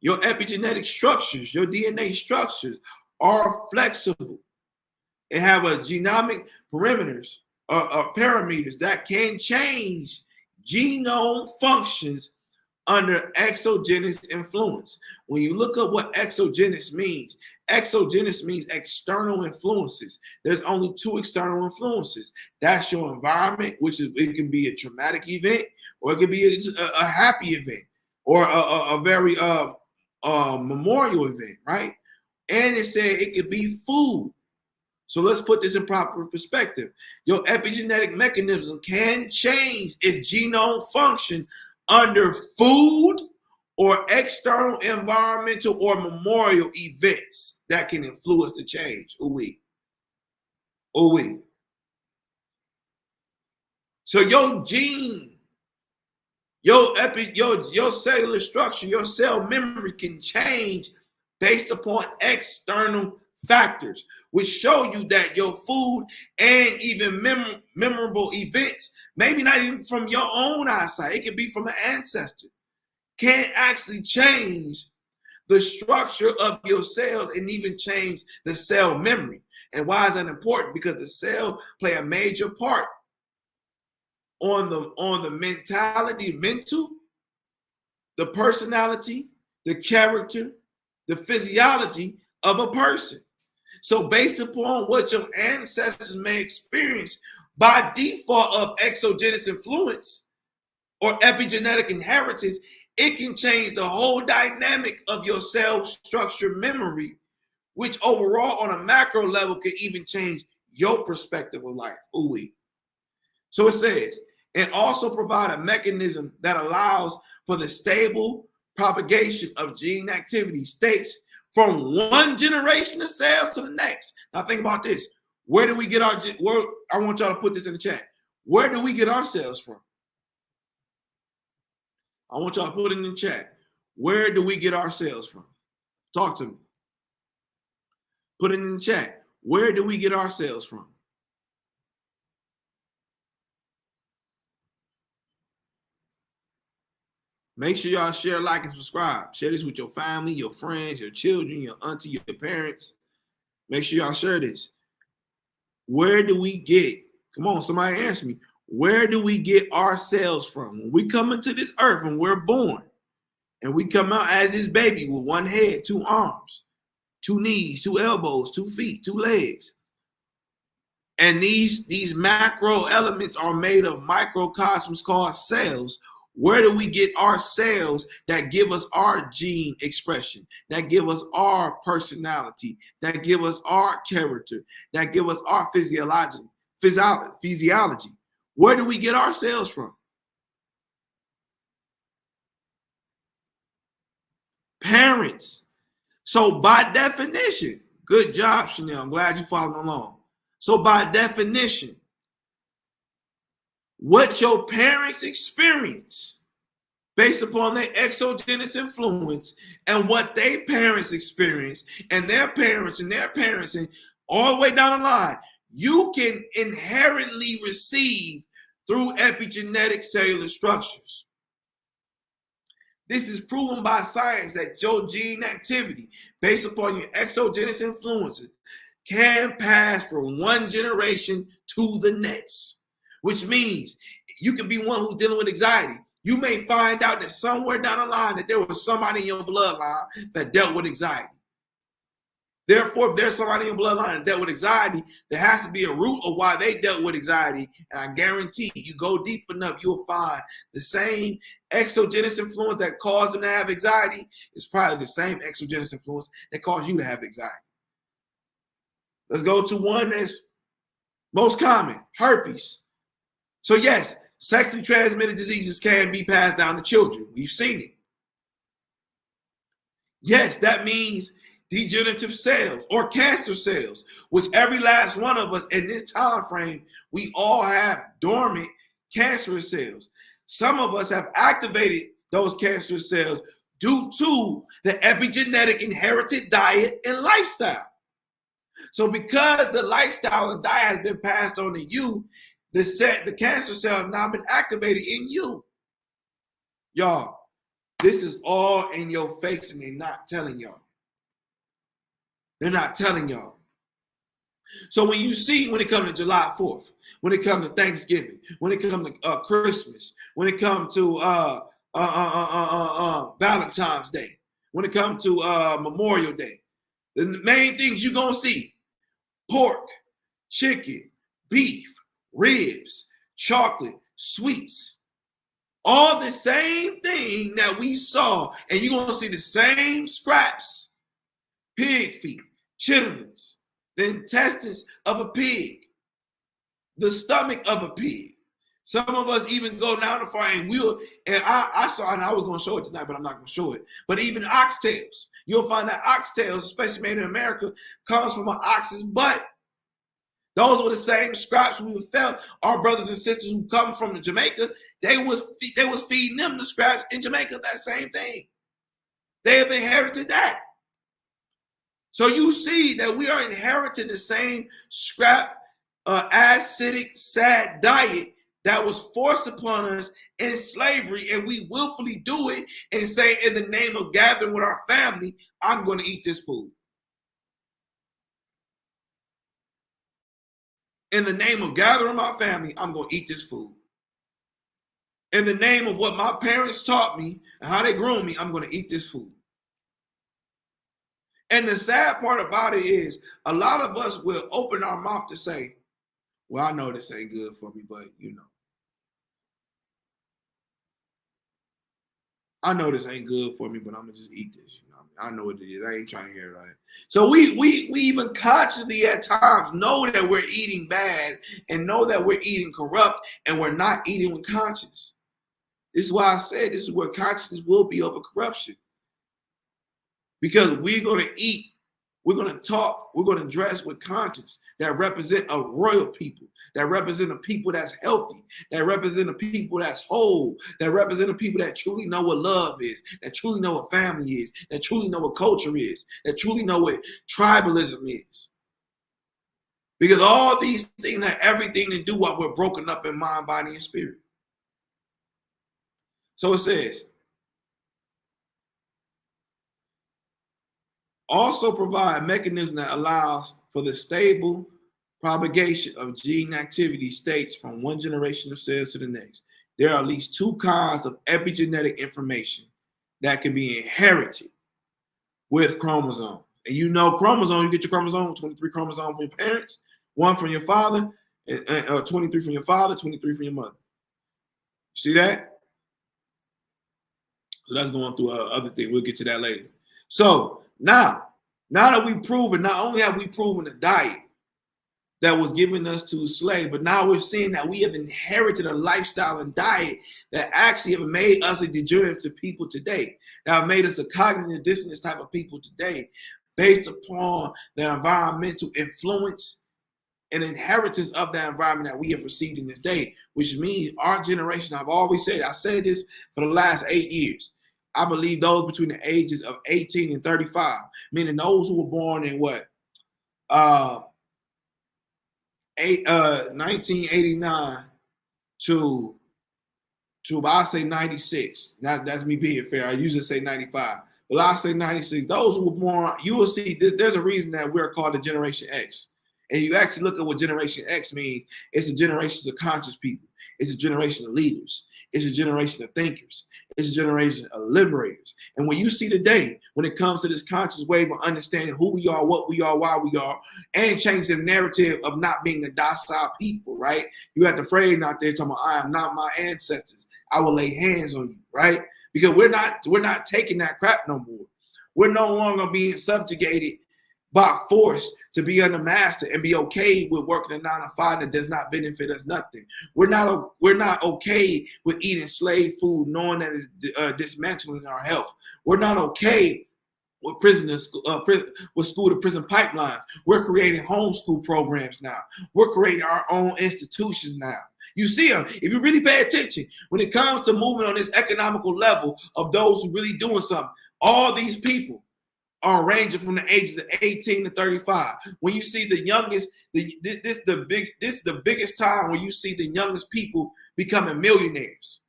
Your epigenetic structures, your DNA structures are flexible. They have a genomic parameters or parameters that can change genome functions under exogenous influence. When you look up what exogenous means external influences. There's only two external influences. That's your environment, which is, it can be a traumatic event, or it can be a happy event, or a very memorial event, right? And it said it could be food. So let's put this in proper perspective. Your epigenetic mechanism can change its genome function under food or external environmental or memorial events that can influence the change. Ooh-wee. Ooh-wee. So your gene, your cellular structure, your cell memory can change based upon external factors, which show you that your food and even memorable events, maybe not even from your own eyesight, it could be from an ancestor, can actually change the structure of your cells and even change the cell memory. And why is that important? Because the cell play a major part on the mental, the personality, the character, the physiology of a person. So based upon what your ancestors may experience by default of exogenous influence or epigenetic inheritance, it can change the whole dynamic of your cell structure memory, which overall on a macro level can even change your perspective of life. Ooh-wee. So it says, and also provide a mechanism that allows for the stable propagation of gene activity states from one generation of cells to the next. Now think about this. Where do we get our, I want y'all to put this in the chat. Where do we get our cells from? I want y'all to put it in the chat. Where do we get our cells from? Talk to me. Put it in the chat. Where do we get our cells from? Make sure y'all share, like, and subscribe. Share this with your family, your friends, your children, your auntie, your parents. Make sure y'all share this. Where do we get, come on, somebody answer me. Where do we get our cells from? When we come into this earth and we're born, and we come out as this baby with one head, two arms, two knees, two elbows, 2 feet, 2 legs. And these macro elements are made of microcosms called cells. Where do we get our cells that give us our gene expression, that give us our personality, that give us our character, that give us our physiology? Where do we get our cells from? Parents. So by definition, good job, Chanel. I'm glad you followed along. So by definition, what your parents experience based upon their exogenous influence and what their parents experience and their parents and all the way down the line, you can inherently receive through epigenetic cellular structures. This is proven by science that your gene activity based upon your exogenous influences can pass from one generation to the next, which means you could be one who's dealing with anxiety. You may find out that somewhere down the line that there was somebody in your bloodline that dealt with anxiety. Therefore, if there's somebody in your bloodline that dealt with anxiety, there has to be a root of why they dealt with anxiety. And I guarantee you go deep enough, you'll find the same exogenous influence that caused them to have anxiety is probably the same exogenous influence that caused you to have anxiety. Let's go to one that's most common, herpes. So yes, sexually transmitted diseases can be passed down to children. We've seen it. Yes, that means degenerative cells or cancer cells, which every last one of us in this time frame, we all have dormant cancerous cells. Some of us have activated those cancerous cells due to the epigenetic inherited diet and lifestyle. So because the lifestyle and diet has been passed on to you, the cancer cell have now been activated in you. Y'all, this is all in your face and they're not telling y'all. They're not telling y'all. So when you see, when it comes to July 4th, when it comes to Thanksgiving, when it comes to Christmas, when it comes to Valentine's Day, when it comes to Memorial Day, the main things you're going to see: pork, chicken, beef, ribs, chocolate, sweets. All the same thing that we saw, and you're going to see the same scraps: pig feet, chitterlings, the intestines of a pig, the stomach of a pig. Some of us even go down the far and I saw, and I was going to show it tonight, but I'm not going to show it. But even oxtails, you'll find that oxtails, especially made in America, comes from an ox's butt. Those were the same scraps we felt. Our brothers and sisters who come from Jamaica, they was feeding them the scraps in Jamaica, that same thing. They have inherited that. So you see that we are inheriting the same scrap, acidic, sad diet that was forced upon us in slavery, and we willfully do it and say, in the name of gathering with our family, I'm going to eat this food. In the name of gathering my family, I'm going to eat this food. In the name of what my parents taught me and how they groomed me, I'm going to eat this food. And the sad part about it is a lot of us will open our mouth to say, well, I know this ain't good for me, but I know this ain't good for me, but I'm going to just eat this. I know what it is. I ain't trying to hear it right. So we even consciously at times know that we're eating bad and know that we're eating corrupt, and we're not eating with conscience. This is why I said this is where consciousness will be over corruption. Because we're going to eat, we're going to talk, we're going to dress with conscience that represent a royal people, that represent a people that's healthy, that represent a people that's whole, that represent a people that truly know what love is, that truly know what family is, that truly know what culture is, that truly know what tribalism is. Because all these things have everything to do while we're broken up in mind, body, and spirit. So it says, also provide a mechanism that allows for the stable propagation of gene activity states from one generation of cells to the next. There are at least two kinds of epigenetic information that can be inherited with chromosome. And chromosome, you get your chromosome, 23 chromosomes from your parents, one from your father, and 23 from your father, 23 from your mother. See that? So that's going through other thing. We'll get to that later. So now that we've proven, not only have we proven the diet that was given us to slave, but now we're seeing that we have inherited a lifestyle and diet that actually have made us a degenerative people today, that have made us a cognitive dissonance type of people today, based upon the environmental influence and inheritance of that environment that we have received in this day, which means our generation, I've always said, I said this for the last 8 years, I believe those between the ages of 18 and 35, meaning those who were born in 1989 to I say 96. That's me being fair. I usually say 95, but I say 96. Those who were born, you will see there's a reason that we're called the Generation X. And you actually look at what Generation X means. It's a generation of conscious people. It's a generation of leaders. It's a generation of thinkers. It's a generation of liberators. And when you see today, when it comes to this conscious wave of understanding who we are, what we are, why we are, and change the narrative of not being a docile people, right? You have the phrase out there talking about, I am not my ancestors. I will lay hands on you, right? Because we're not taking that crap no more. We're no longer being subjugated by force to be under master and be okay with working a 9 to 5 that does not benefit us nothing. We're not okay with eating slave food, knowing that it's dismantling our health. We're not okay with with school to prison pipelines. We're creating homeschool programs now. We're creating our own institutions now. You see them. If you really pay attention, when it comes to moving on this economical level of those who really doing something, all these people are ranging from the ages of 18 to 35. When you see the youngest, this is the biggest time when you see the youngest people becoming millionaires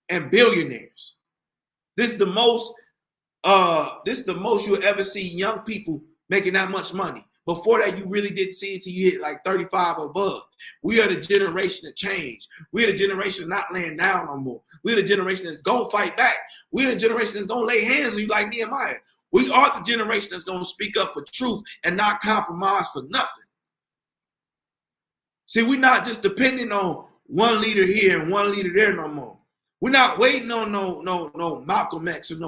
and billionaires. This is the most you'll ever see young people making that much money. Before that, you really didn't see it until you hit like 35 or above. We are the generation of change. We are the generation not laying down no more. We are the generation that's gonna fight back. We are the generation that's gonna lay hands on you like Nehemiah. We are the generation that's gonna speak up for truth and not compromise for nothing. See, we're not just depending on one leader here and one leader there no more. We're not waiting on no Malcolm X or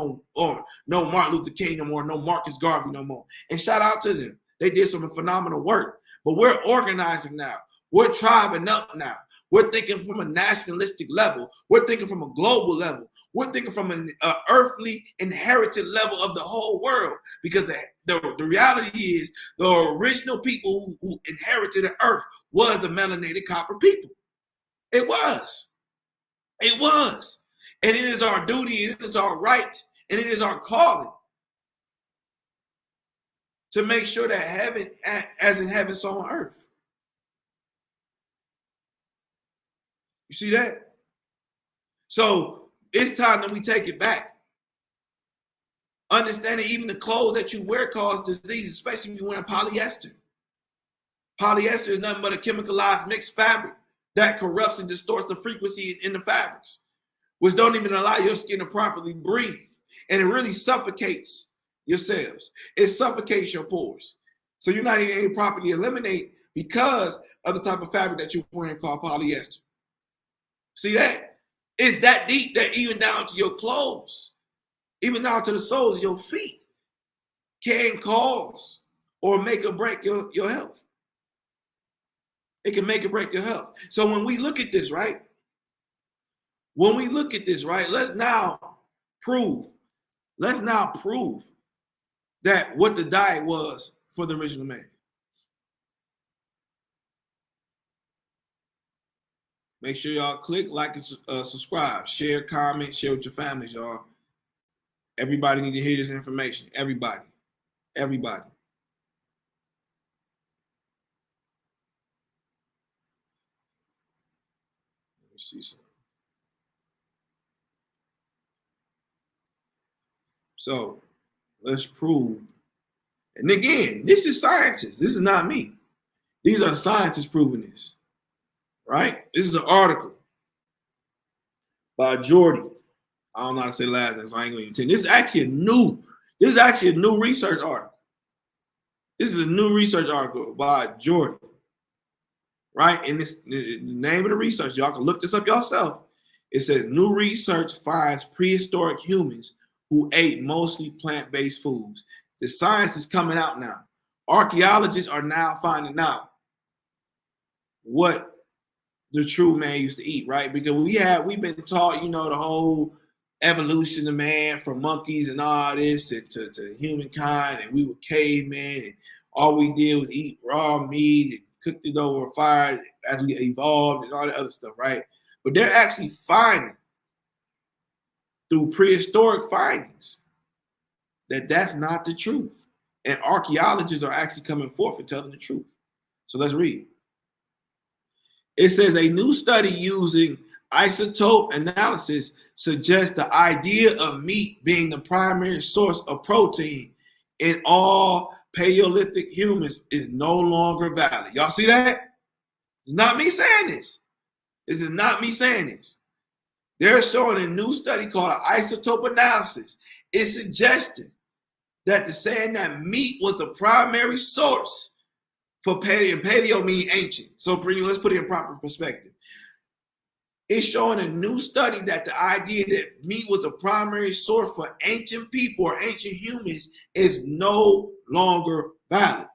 no Martin Luther King no more, no Marcus Garvey no more. And shout out to them. They did some phenomenal work. But we're organizing now. We're tribing up now. We're thinking from a nationalistic level. We're thinking from a global level. We're thinking from an earthly inherited level of the whole world. Because the reality is the original people who inherited the earth was the melanated copper people. It was. It was. And it is our duty, and it is our right, and it is our calling to make sure that heaven, as in heaven, so on earth. You see that? So it's time that we take it back. Understanding even the clothes that you wear cause disease, especially if you're wearing polyester. Polyester is nothing but a chemicalized mixed fabric that corrupts and distorts the frequency in the fabrics, which don't even allow your skin to properly breathe. And it really suffocates your cells. It suffocates your pores. So you're not even able to properly eliminate because of the type of fabric that you're wearing called polyester. See that? It's that deep that even down to your clothes, even down to the soles of your feet, can cause or make or break your health. It can make or break your health. So when we look at this, right? Let's now prove that what the diet was for the original man. Make sure y'all click, like, and subscribe. Share, comment, share with your families, y'all. Everybody need to hear this information. Everybody. Let me see something. So let's prove. And again, this is scientists. This is not me. These are scientists proving this. Right? This is an article by Jordy. I don't know how to say last name, so I ain't gonna even tell you. This is actually a new research article. This is a new research article by Jordy. Right? And this the name of the research, y'all can look this up yourself. It says new research finds prehistoric humans who ate mostly plant-based foods. The science is coming out now. Archaeologists are now finding out what the true man used to eat, right? Because we've been taught, the whole evolution of man from monkeys and all this to humankind, and we were cavemen, and all we did was eat raw meat and cooked it over a fire as we evolved and all that other stuff, right? But they're actually finding through prehistoric findings that that's not the truth. And archaeologists are actually coming forth and telling the truth. So let's read. It says a new study using isotope analysis suggests the idea of meat being the primary source of protein in all Paleolithic humans is no longer valid. Y'all see that? It's not me saying this. This is not me saying this. They're showing a new study called an isotope analysis. It's suggesting that the saying that meat was the primary source for paleo. Paleo means ancient. So let's put it in proper perspective. It's showing a new study that the idea that meat was the primary source for ancient people or ancient humans is no longer valid.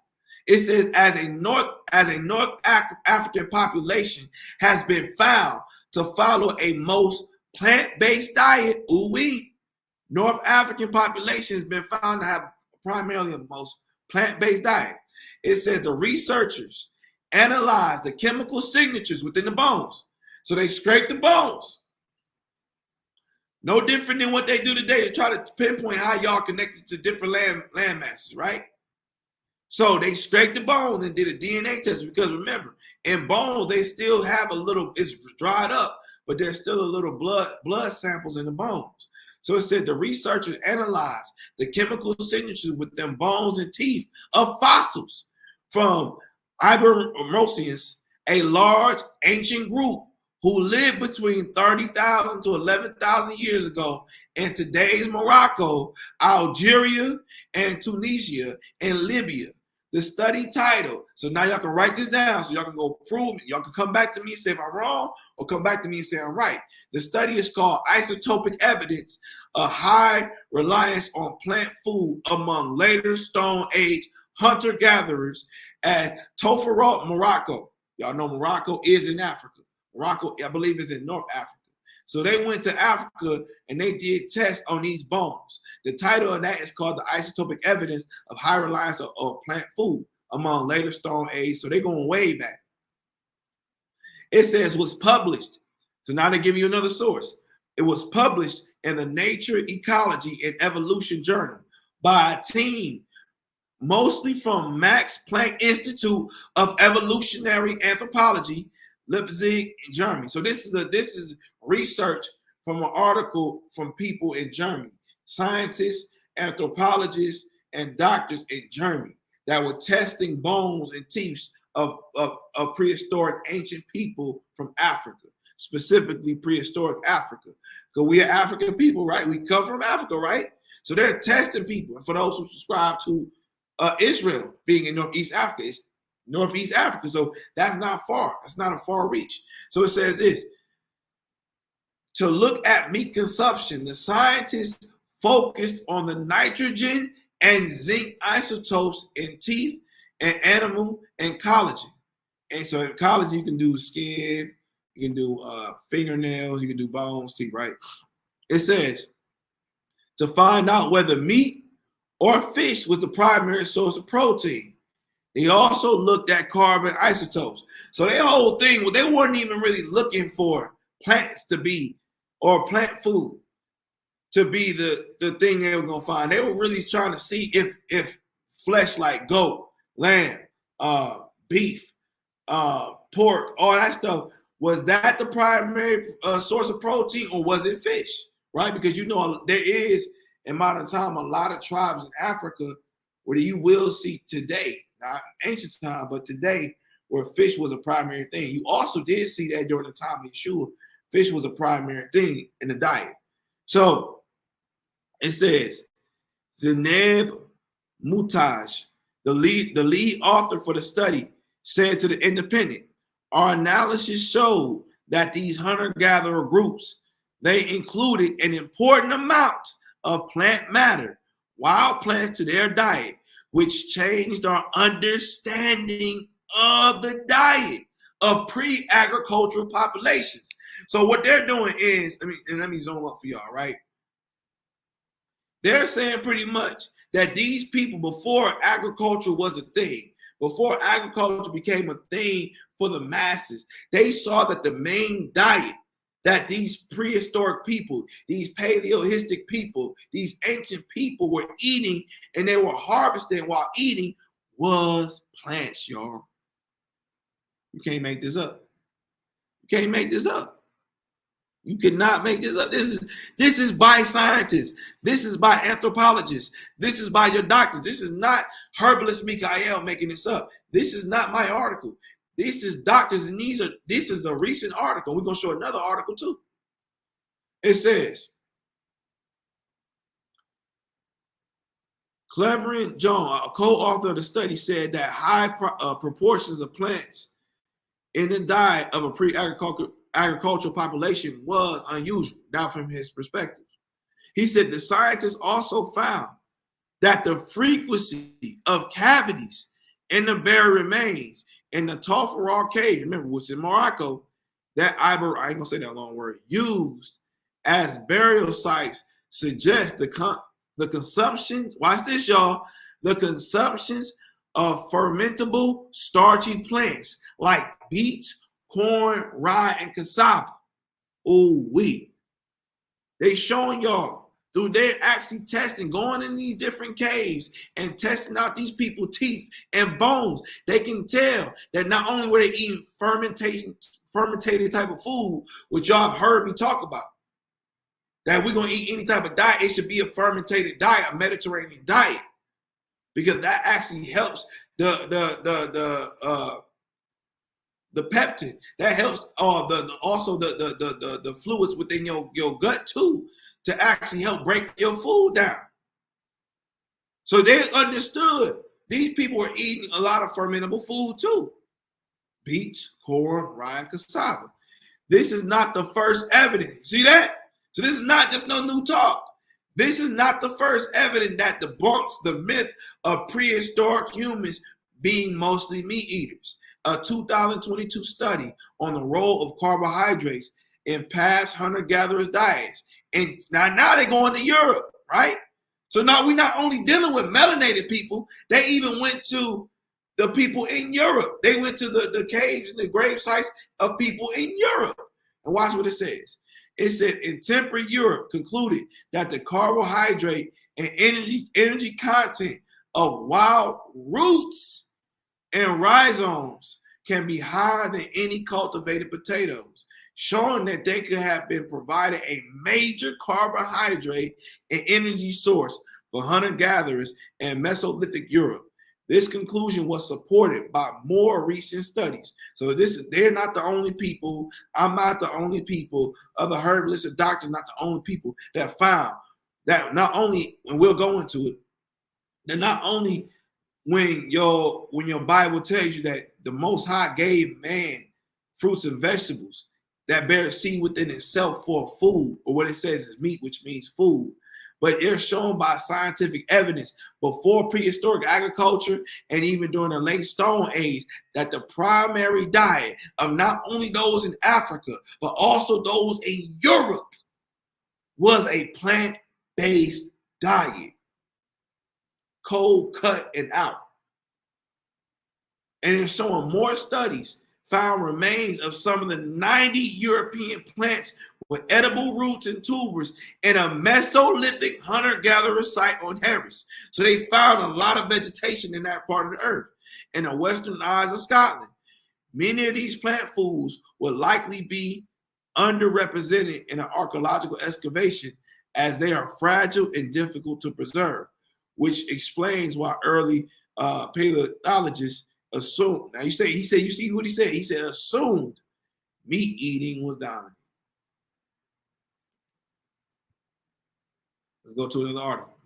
It says as a North African population has been found to follow a most plant-based diet. North African population has been found to have primarily a most plant-based diet. It says the researchers analyzed the chemical signatures within the bones. So they scrape the bones. No different than what they do today to try to pinpoint how y'all connected to different land masses, right? So they scraped the bones and did a DNA test because remember, in bones, they still have a little, it's dried up, but there's still a little blood samples in the bones. So it said the researchers analyzed the chemical signatures within bones and teeth of fossils from Iberomaucanos, a large ancient group who lived between 30,000 to 11,000 years ago in today's Morocco, Algeria, and Tunisia, and Libya. The study title, so now y'all can write this down so y'all can go prove it. Y'all can come back to me and say if I'm wrong or come back to me and say I'm right. The study is called Isotopic Evidence, a high reliance on plant food among later Stone Age hunter-gatherers at Toferot, Morocco. Y'all know Morocco is in Africa. Morocco, I believe, is in North Africa. So they went to Africa and they did tests on these bones. The title of that is called the Isotopic Evidence of High Reliance of Plant Food among later Stone Age. So they're going way back. It says was published. So now they give you another source. It was published in the Nature, Ecology, and Evolution Journal by a team mostly from Max Planck Institute of Evolutionary Anthropology, Leipzig, Germany. So this is research from an article from people in Germany, scientists, anthropologists, and doctors in Germany that were testing bones and teeth of prehistoric ancient people from Africa, specifically prehistoric Africa. Because we are African people, right? We come from Africa, right? So they're testing people. And for those who subscribe to Israel being in Northeast Africa, it's Northeast Africa. So that's not far. That's not a far reach. So it says this. To look at meat consumption, the scientists focused on the nitrogen and zinc isotopes in teeth and animal and collagen. And so in collagen, you can do skin, you can do fingernails, you can do bones, teeth, right? It says to find out whether meat or fish was the primary source of protein. They also looked at carbon isotopes. So their whole thing, well, they weren't even really looking for plants to be, or plant food to be the thing they were going to find. They were really trying to see if flesh like goat, lamb, beef, pork, all that stuff, was that the primary source of protein, or was it fish, right? Because you know there is, in modern time, a lot of tribes in Africa where you will see today, not ancient time, but today, where fish was a primary thing. You also did see that during the time of Yeshua, fish was a primary thing in the diet. So it says, Zeneb Mutaj, the lead author for the study, said to the Independent, our analysis showed that these hunter-gatherer groups, they included an important amount of plant matter, wild plants, to their diet, which changed our understanding of the diet of pre-agricultural populations. So what they're doing is, let me zoom up for y'all, right? They're saying pretty much that these people, before agriculture was a thing, before agriculture became a thing for the masses, they saw that the main diet that these prehistoric people, these paleohistic people, these ancient people were eating, and they were harvesting while eating, was plants, y'all. You can't make this up. You can't make this up. You cannot make this up. This is by scientists. This is by anthropologists. This is by your doctors. This is not herbalist Mikael making this up. This is not my article. This is doctors, and this is a recent article. We're gonna show another article too. It says, Cleveland Jones, a co-author of the study, said that high proportions of plants in the diet of a pre-agricultural population was unusual, now from his perspective. He said the scientists also found that the frequency of cavities in the buried remains in the Tafara cave, remember, which is in Morocco, that I ain't gonna say that long word, used as burial sites suggest the consumptions, watch this, y'all, the consumptions of fermentable starchy plants like beets, corn, rye, and cassava. Ooh, they showing y'all through their actually testing, going in these different caves and testing out these people's teeth and bones. They can tell that not only were they eating fermented type of food, which y'all have heard me talk about, that we're gonna eat any type of diet, it should be a fermented diet, a Mediterranean diet, because that actually helps the peptin. That helps also the fluids within your gut too, to actually help break your food down. So they understood these people were eating a lot of fermentable food too. Beets, corn, rye, and cassava. This is not the first evidence. See that? So this is not just no new talk. This is not the first evidence that debunks the myth of prehistoric humans being mostly meat eaters. A 2022 study on the role of carbohydrates in past hunter-gatherers' diets. And now they're going to Europe, right? So now we're not only dealing with melanated people, they even went to the people in Europe. They went to the caves and the grave sites of people in Europe. And watch what it says. It said, in temperate Europe concluded that the carbohydrate and energy content of wild roots and rhizomes can be higher than any cultivated potatoes, showing that they could have been provided a major carbohydrate and energy source for hunter-gatherers in Mesolithic Europe. This conclusion was supported by more recent studies. So they're not the only people. I'm not the only people. Other herbalists and doctors not the only people that found that not only, and we'll go into it, that not only when your Bible tells you that the Most High gave man fruits and vegetables that bear seed within itself for food, or what it says is meat, which means food. But they're shown by scientific evidence before prehistoric agriculture and even during the late Stone Age that the primary diet of not only those in Africa, but also those in Europe was a plant-based diet. Cold cut and out. And it's showing more studies found remains of some of the 90 European plants with edible roots and tubers in a Mesolithic hunter-gatherer site on Harris. So they found a lot of vegetation in that part of the earth, in the western Isles of Scotland. Many of these plant foods will likely be underrepresented in an archaeological excavation as they are fragile and difficult to preserve, which explains why early paleontologists assumed. Now you see what he said? He said assumed meat eating was dominant. Let's go to another article.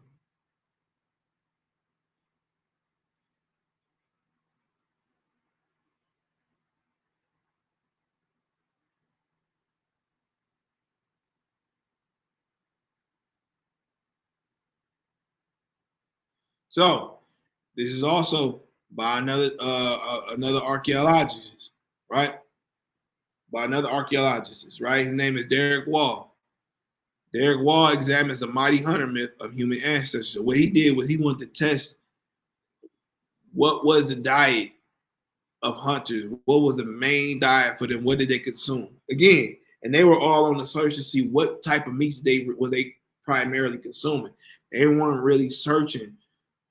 So this is also by another archaeologist, right? By another archaeologist, right? His name is Derek Wall. Derek Wall examines the mighty hunter myth of human ancestors. So what he did was he wanted to test what was the diet of hunters, what was the main diet for them, what did they consume? Again, and they were all on the search to see what type of meats they primarily consuming. They weren't really searching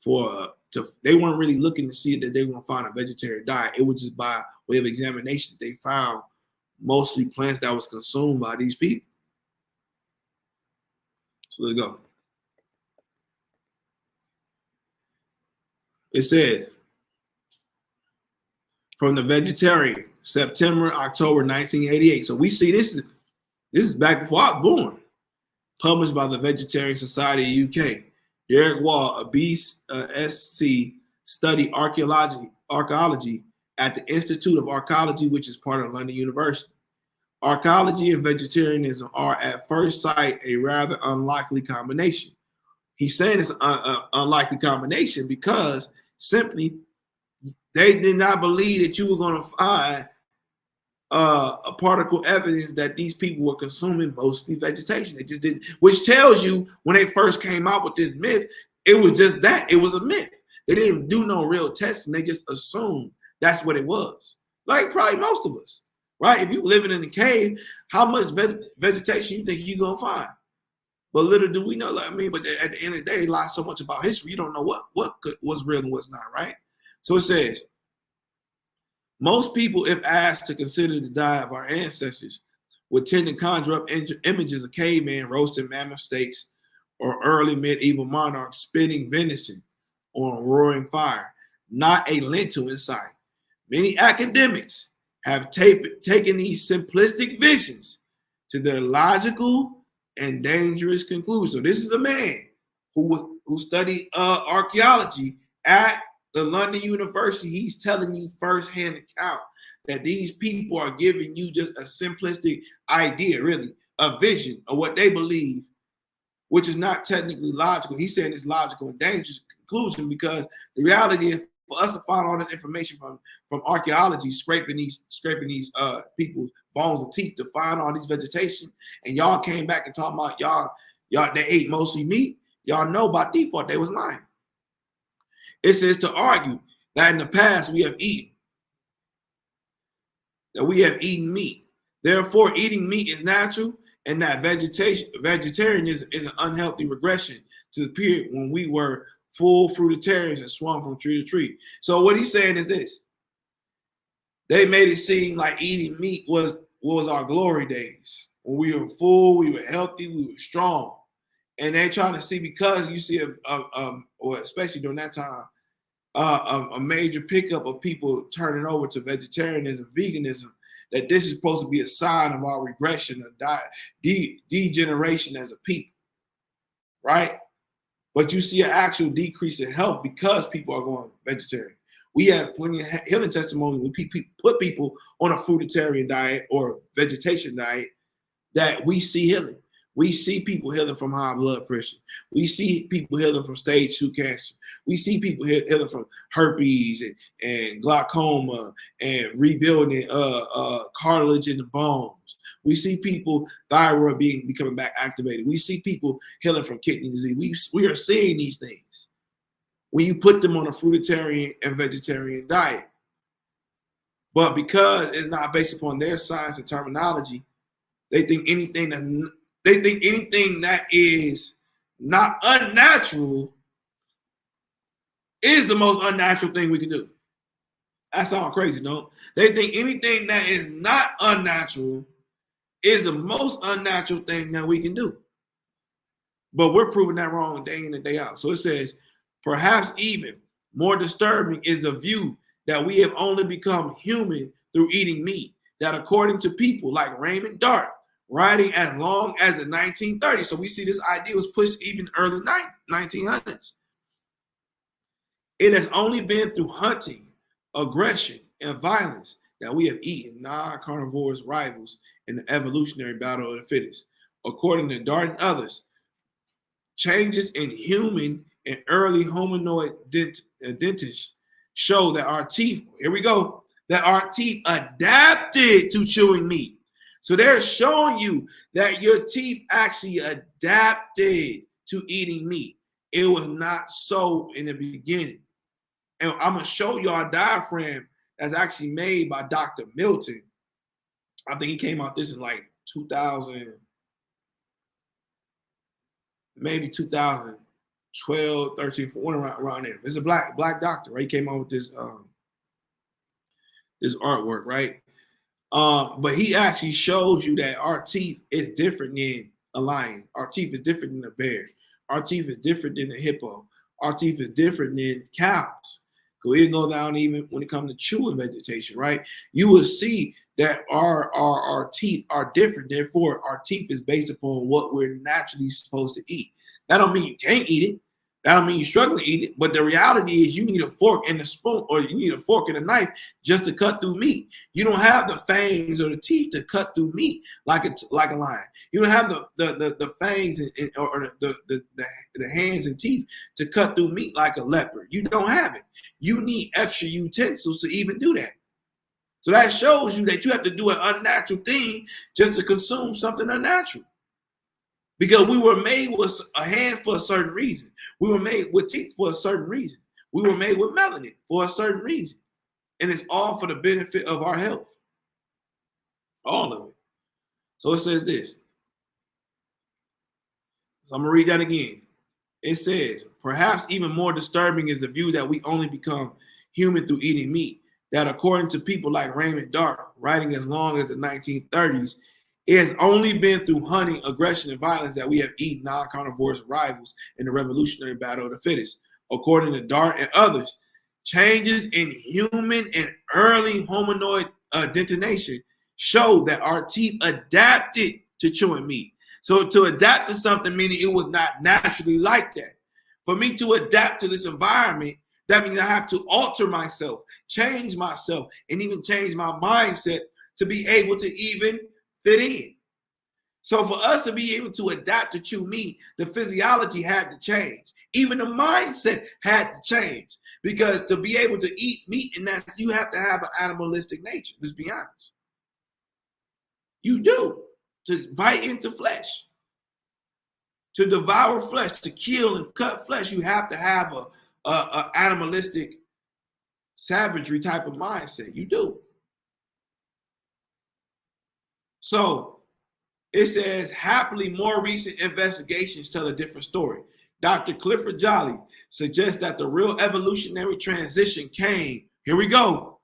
for they weren't really looking to see that they were going to find a vegetarian diet. It was just by way of examination that they found mostly plants that was consumed by these people. So let's go. It says, from the vegetarian, September, October 1988. So we see this is back before I was born. published by the Vegetarian Society of UK. Derek Wall, a BSc, studied archaeology at the Institute of Archaeology, which is part of London University. Archaeology and vegetarianism are at first sight a rather unlikely combination. He's saying it's an unlikely combination because simply they did not believe that you were going to find a particle evidence that these people were consuming mostly vegetation. They just didn't, which tells you when they first came out with this myth, it was just that. It was a myth. They didn't do no real testing. They just assumed that's what it was. Like probably most of us, right? If you living in a cave, how much vegetation you think you're going to find? But little do we know, like, I mean, but at the end of the day, they lie so much about history, you don't know what's real and what's not, right? So it says, most people, if asked to consider the diet of our ancestors, would tend to conjure up images of cavemen roasting mammoth steaks or early medieval monarchs spitting venison on a roaring fire, not a lentil in sight. Many academics have taken these simplistic visions to their logical and dangerous conclusion. So this is a man who studied archaeology at the London University. He's telling you firsthand account that these people are giving you just a simplistic idea, really, a vision of what they believe, which is not technically logical. He's saying it's logical and dangerous conclusion because the reality is for us to find all this information from archaeology, scraping these people's bones and teeth to find all these vegetation, and y'all came back and talking about y'all they ate mostly meat. Y'all know by default they was lying. It says to argue that in the past we have eaten meat. Therefore, eating meat is natural, and that vegetarianism is an unhealthy regression to the period when we were full fruitarians and swung from tree to tree. So what he's saying is this. They made it seem like eating meat was our glory days. When we were full, we were healthy, we were strong. And they're trying to see, because you see or especially during that time, a major pickup of people turning over to vegetarianism, veganism, that this is supposed to be a sign of our regression, of degeneration as a people, right? But you see an actual decrease in health because people are going vegetarian. We have plenty of healing testimony when people put people on a fruitarian diet or vegetation diet that we see healing. We see people healing from high blood pressure. We see people healing from stage 2 cancer. We see people healing from herpes and glaucoma and rebuilding cartilage in the bones. We see people thyroid becoming back activated. We see people healing from kidney disease. We are seeing these things when you put them on a fruitarian and vegetarian diet. But because it's not based upon their science and terminology, they think anything that is not unnatural is the most unnatural thing we can do. That sounds crazy, no? They think anything that is not unnatural is the most unnatural thing that we can do. But we're proving that wrong day in and day out. So it says, perhaps even more disturbing is the view that we have only become human through eating meat, that according to people like Raymond Dart, writing as long as the 1930s. So we see this idea was pushed even early 1900s. It has only been through hunting, aggression, and violence that we have eaten non-carnivorous rivals in the evolutionary battle of the fittest. According to Dart and others, changes in human and early hominoid dentition show that our teeth, here we go, that our teeth adapted to chewing meat. So they're showing you that your teeth actually adapted to eating meat. It was not so in the beginning. And I'm going to show you our diaphragm that's actually made by Dr. Milton. I think he came out this in like 2000, maybe 2012, 13, one around there. It's a black doctor, right? He came out with this this artwork, right? But he actually shows you that our teeth is different than a lion. Our teeth is different than a bear. Our teeth is different than a hippo. Our teeth is different than cows. We can go down even when it comes to chewing vegetation, right? You will see that our teeth are different. Therefore, our teeth is based upon what we're naturally supposed to eat. That don't mean you can't eat it. That don't mean you struggle to eat it. But the reality is you need a fork and a spoon, or you need a fork and a knife just to cut through meat. You don't have the fangs or the teeth to cut through meat like a lion. You don't have the fangs or the hands and teeth to cut through meat like a leopard. You don't have it. You need extra utensils to even do that. So that shows you that you have to do an unnatural thing just to consume something unnatural. Because we were made with a hand for a certain reason. We were made with teeth for a certain reason. We were made with melanin for a certain reason. And it's all for the benefit of our health. All of it. So it says this. So I'm going to read that again. It says, perhaps even more disturbing is the view that we only become human through eating meat. That according to people like Raymond Dart, writing as long as the 1930s, it has only been through hunting, aggression, and violence that we have eaten non-carnivorous rivals in the revolutionary battle of the fittest. According to Dart and others, changes in human and early hominoid dentination show that our teeth adapted to chewing meat. So to adapt to something, meaning it was not naturally like that. For me to adapt to this environment, that means I have to alter myself, change myself, and even change my mindset to be able to even fit in. So for us to be able to adapt to chew meat, the physiology had to change. Even the mindset had to change. Because to be able to eat meat, and that's, you have to have an animalistic nature. Let's be honest. You do. To bite into flesh. To devour flesh, to kill and cut flesh, you have to have a animalistic savagery type of mindset. You do. So it says, happily, more recent investigations tell a different story. Dr. Clifford Jolly suggests that the real evolutionary transition came, here we go,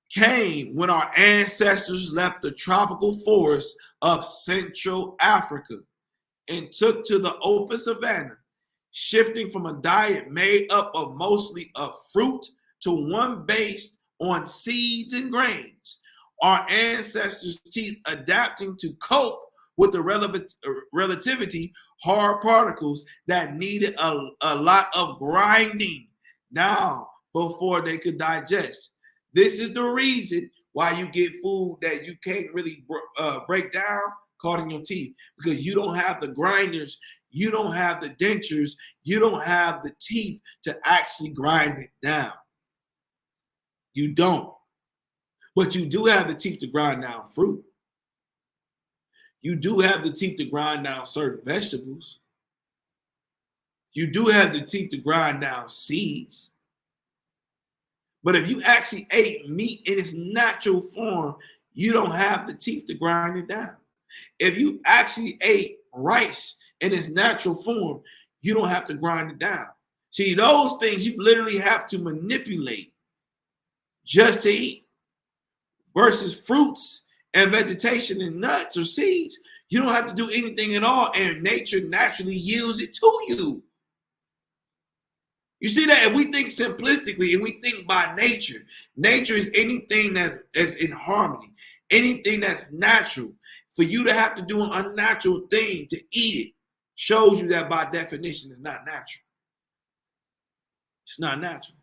came when our ancestors left the tropical forests of Central Africa and took to the open savanna, shifting from a diet made up of mostly of fruit to one based on seeds and grains. Our ancestors' teeth adapting to cope with the relativity hard particles that needed a lot of grinding down before they could digest. This is the reason why you get food that you can't really break down caught in your teeth, because you don't have the grinders, you don't have the dentures, you don't have the teeth to actually grind it down. You don't. But you do have the teeth to grind down fruit. You do have the teeth to grind down certain vegetables. You do have the teeth to grind down seeds. But if you actually ate meat in its natural form, you don't have the teeth to grind it down. If you actually ate rice in its natural form, you don't have to grind it down. See, those things you literally have to manipulate just to eat. Versus fruits and vegetation and nuts or seeds, you don't have to do anything at all, and nature naturally yields it to you. You see that? If we think simplistically and we think by nature, nature is anything that is in harmony, anything that's natural. For you to have to do an unnatural thing to eat it shows you that by definition it's not natural. It's not natural.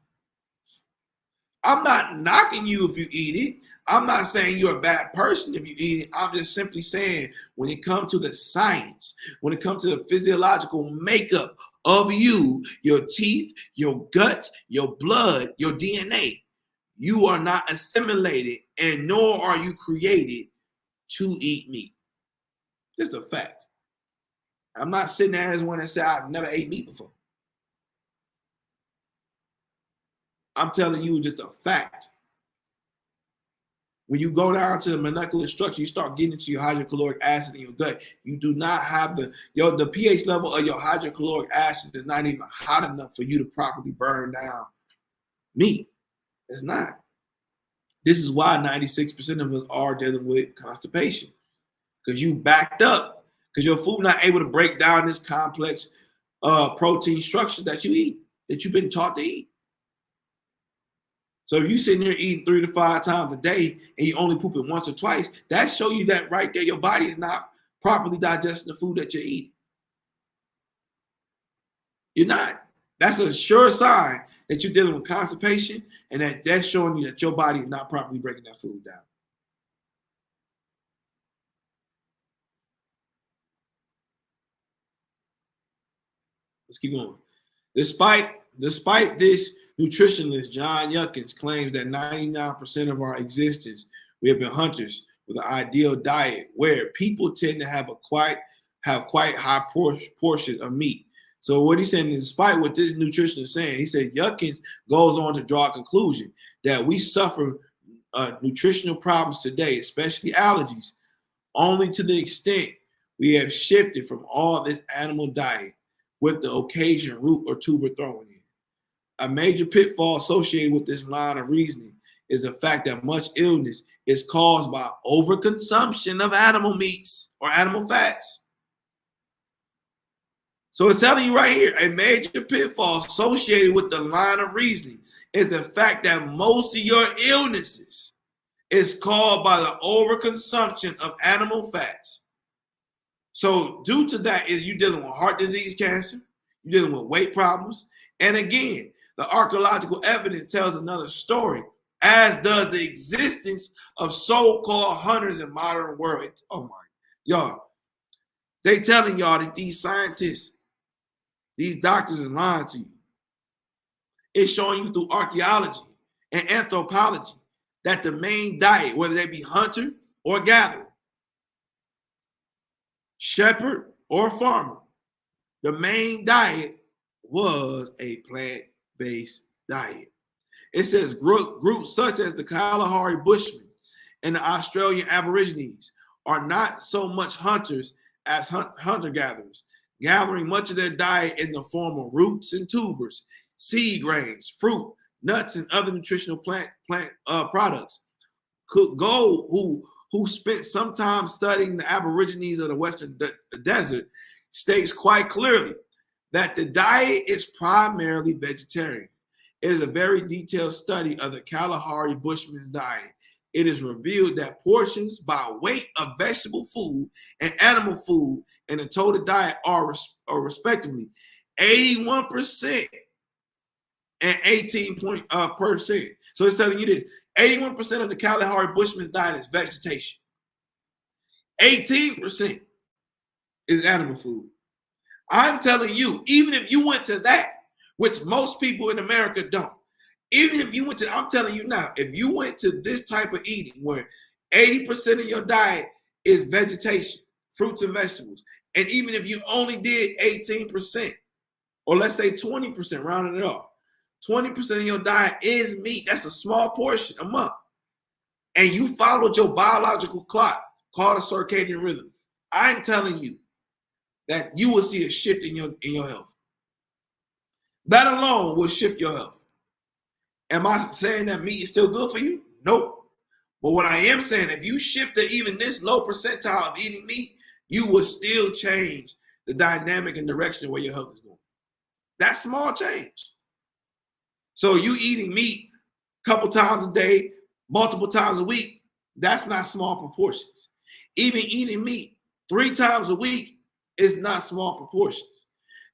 I'm not knocking you if you eat it. I'm not saying you're a bad person if you eat it. I'm just simply saying when it comes to the science, when it comes to the physiological makeup of you, your teeth, your guts, your blood, your DNA, you are not assimilated and nor are you created to eat meat. Just a fact. I'm not sitting there as one that said I've never ate meat before. I'm telling you just a fact. When you go down to the molecular structure, you start getting into your hydrochloric acid in your gut. You do not have the pH level of your hydrochloric acid is not even hot enough for you to properly burn down meat. It's not. This is why 96% of us are dealing with constipation. Because you backed up. Because your food not able to break down this complex protein structure that you eat, that you've been taught to eat. So if you sitting there eating 3 to 5 times a day and you only poop it once or twice, that show you that right there your body is not properly digesting the food that you're eating. You're not. That's a sure sign that you're dealing with constipation, and that's showing you that your body is not properly breaking that food down. Let's keep going. Despite this, nutritionist John Yuckins claims that 99% of our existence, we have been hunters with an ideal diet where people tend to have quite high portion of meat. So what he's saying is, despite what this nutritionist is saying, he said Yuckins goes on to draw a conclusion that we suffer nutritional problems today, especially allergies, only to the extent we have shifted from all this animal diet with the occasion root or tuber thrown in. A major pitfall associated with this line of reasoning is the fact that much illness is caused by overconsumption of animal meats or animal fats. So it's telling you right here, a major pitfall associated with the line of reasoning is the fact that most of your illnesses is caused by the overconsumption of animal fats. So due to that is you dealing with heart disease, cancer, you're dealing with weight problems. And again, the archaeological evidence tells another story, as does the existence of so-called hunters in modern world. Oh my, y'all, they telling y'all that these scientists, these doctors are lying to you. It's showing you through archaeology and anthropology that the main diet, whether they be hunter or gatherer, shepherd or farmer, the main diet was a plant-based diet. It says groups such as the Kalahari Bushmen and the Australian Aborigines are not so much hunters as hunter-gatherers, gathering much of their diet in the form of roots and tubers, seed grains, fruit, nuts, and other nutritional plant products. Gold, who spent some time studying the Aborigines of the Western Desert, states quite clearly that the diet is primarily vegetarian. It is a very detailed study of the Kalahari Bushman's diet. It is revealed that portions by weight of vegetable food and animal food in the total diet are respectively 81% and 18%. So it's telling you this: 81% of the Kalahari Bushman's diet is vegetation. 18% is animal food. I'm telling you, even if you went to that, which most people in America don't, even if you went to, I'm telling you now, if you went to this type of eating where 80% of your diet is vegetation, fruits and vegetables, and even if you only did 18%, or let's say 20%, rounding it off, 20% of your diet is meat. That's a small portion a month. And you followed your biological clock called a circadian rhythm. I'm telling you that you will see a shift in your health. That alone will shift your health. Am I saying that meat is still good for you? Nope. But what I am saying, if you shift to even this low percentile of eating meat, you will still change the dynamic and direction of where your health is going. That's small change. So you eating meat a couple times a day, multiple times a week, that's not small proportions. Even eating meat 3 times a week is not small proportions.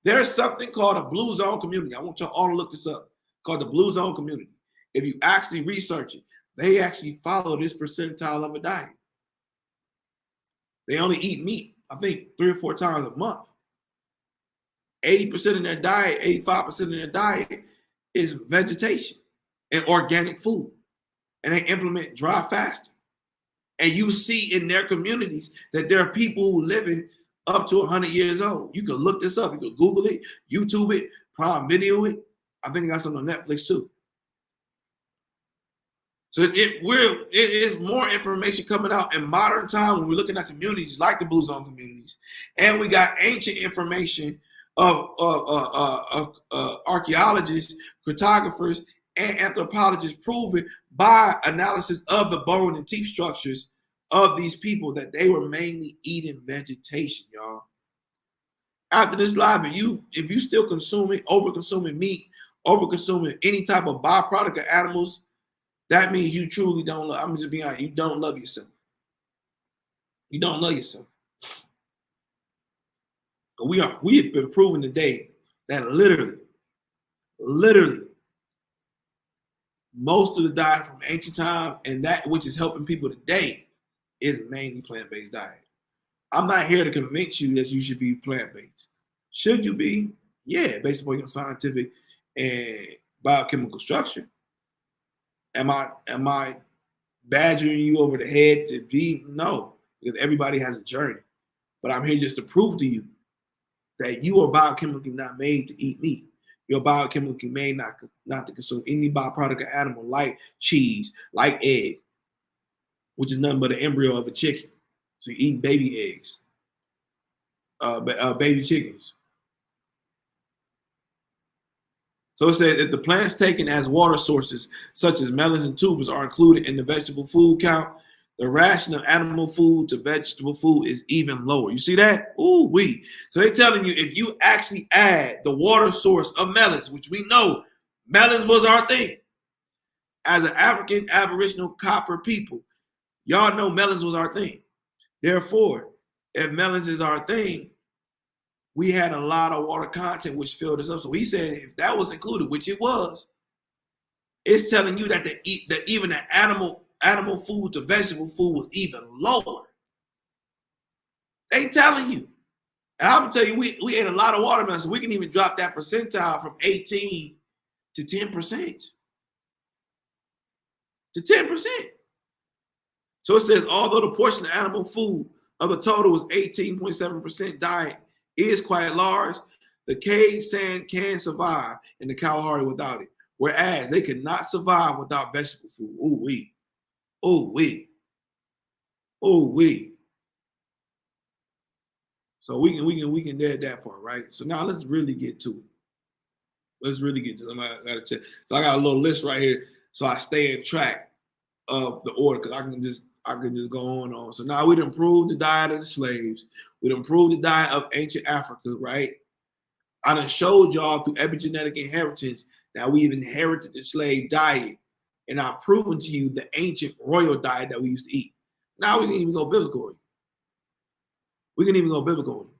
There's something called a blue zone community. I want y'all all to look this up, called the blue zone community. If you actually research it, they actually follow this percentile of a diet. They only eat meat, I think, 3 or 4 times a month. 80% of their diet, 85% of their diet is vegetation and organic food. And they implement dry fasting. And you see in their communities that there are people who living up to 100 years old. You can look this up. You can Google it, YouTube it, Prime Video it. I think they got something on Netflix too. So it is more information coming out in modern time when we're looking at communities like the Blue Zone communities. And we got ancient information of archaeologists, cartographers, and anthropologists proving by analysis of the bone and teeth structures of these people that they were mainly eating vegetation, y'all. After this live, if you still over consuming meat, over consuming any type of byproduct of animals, that means you truly don't love. I'm just being honest. You don't love yourself. You don't love yourself. But we have been proven today that literally, most of the diet from ancient time and that which is helping people today is mainly plant-based diet. I'm not here to convince you that you should be plant-based. Should you be? Yeah, based upon your scientific and biochemical structure. Am I badgering you over the head to be? No, because everybody has a journey. But I'm here just to prove to you that you are biochemically not made to eat meat. You're biochemically made not to consume any byproduct of animal like cheese, like egg, which is nothing but an embryo of a chicken. So you eat baby eggs, baby chickens. So it says if the plants taken as water sources, such as melons and tubers, are included in the vegetable food count, the ration of animal food to vegetable food is even lower. You see that? Ooh wee. So they're telling you if you actually add the water source of melons, which we know melons was our thing. As an African Aboriginal copper people, y'all know melons was our thing. Therefore, if melons is our thing, we had a lot of water content which filled us up. So he said if that was included, which it was, it's telling you that even the animal food to vegetable food was even lower. They telling you. And I'm gonna tell you, we ate a lot of watermelon, so we can even drop that percentile from 18 to 10%. To 10%. So it says, although the portion of animal food of the total was 18.7% diet is quite large, the cave sand can survive in the Kalahari without it, whereas they could not survive without vegetable food. Ooh wee, ooh wee, ooh wee. So we can dead that part, right? So now let's really get to it. Let's really get to it. I gotta check. So I got a little list right here, so I stay in track of the order because I can just go on. So now we done proved the diet of the slaves. We done proved the diet of ancient Africa, right? I done showed y'all through epigenetic inheritance that we've inherited the slave diet, and I've proven to you the ancient royal diet that we used to eat. Now we can even go biblical. We can even go biblical.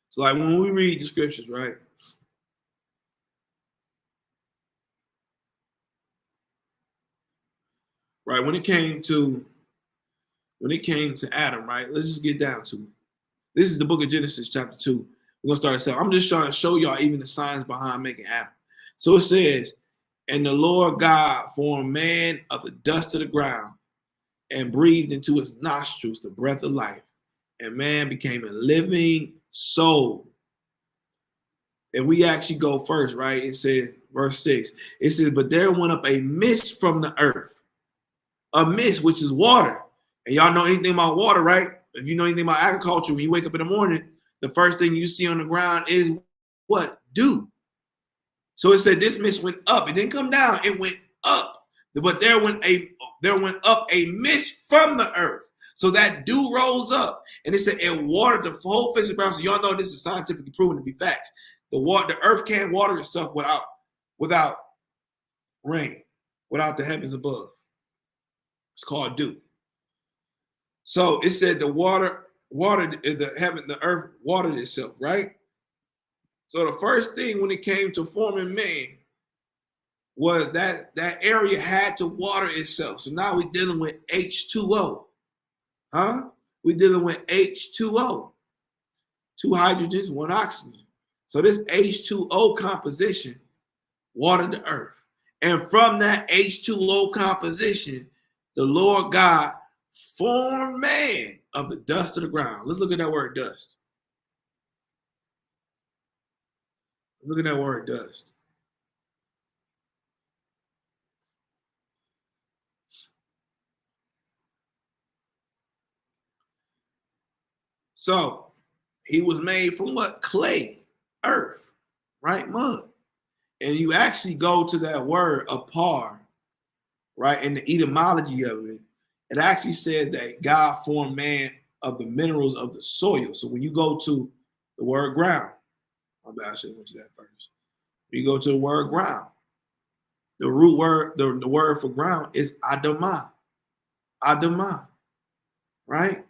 So like when we read the scriptures, right? Right, when it came to Adam, right? Let's just get down to it. This is the book of Genesis, chapter 2. We're gonna start at 7. I'm just trying to show y'all even the signs behind making Adam. So it says, and the Lord God formed man of the dust of the ground and breathed into his nostrils the breath of life, and man became a living soul. And we actually go first, right? It says, verse 6, it says, but there went up a mist from the earth. A mist, which is water. And y'all know anything about water, right? If you know anything about agriculture, when you wake up in the morning, the first thing you see on the ground is what? Dew. So it said this mist went up. It didn't come down. It went up. But there went up a mist from the earth. So that dew rose up. And it said it watered the whole face of the ground. So y'all know this is scientifically proven to be facts. The earth can't water itself without rain, without the heavens above. It's called dew. So it said the earth watered itself, right? So the first thing when it came to forming man was that area had to water itself. So now we're dealing with H2O. We're dealing with H2O. 2 hydrogens, 1 oxygen. So this H2O composition watered the earth. And from that H2O composition, the Lord God formed man of the dust of the ground. Let's look at that word dust. Look at that word dust. So he was made from what? Clay, earth, right? Mud. And you actually go to that word apar, right? In the etymology of it, it actually said that God formed man of the minerals of the soil. So when you go to the word ground, I should have went to that first. You go to the word ground. The root word, the word for ground is Adamah. Adamah, right?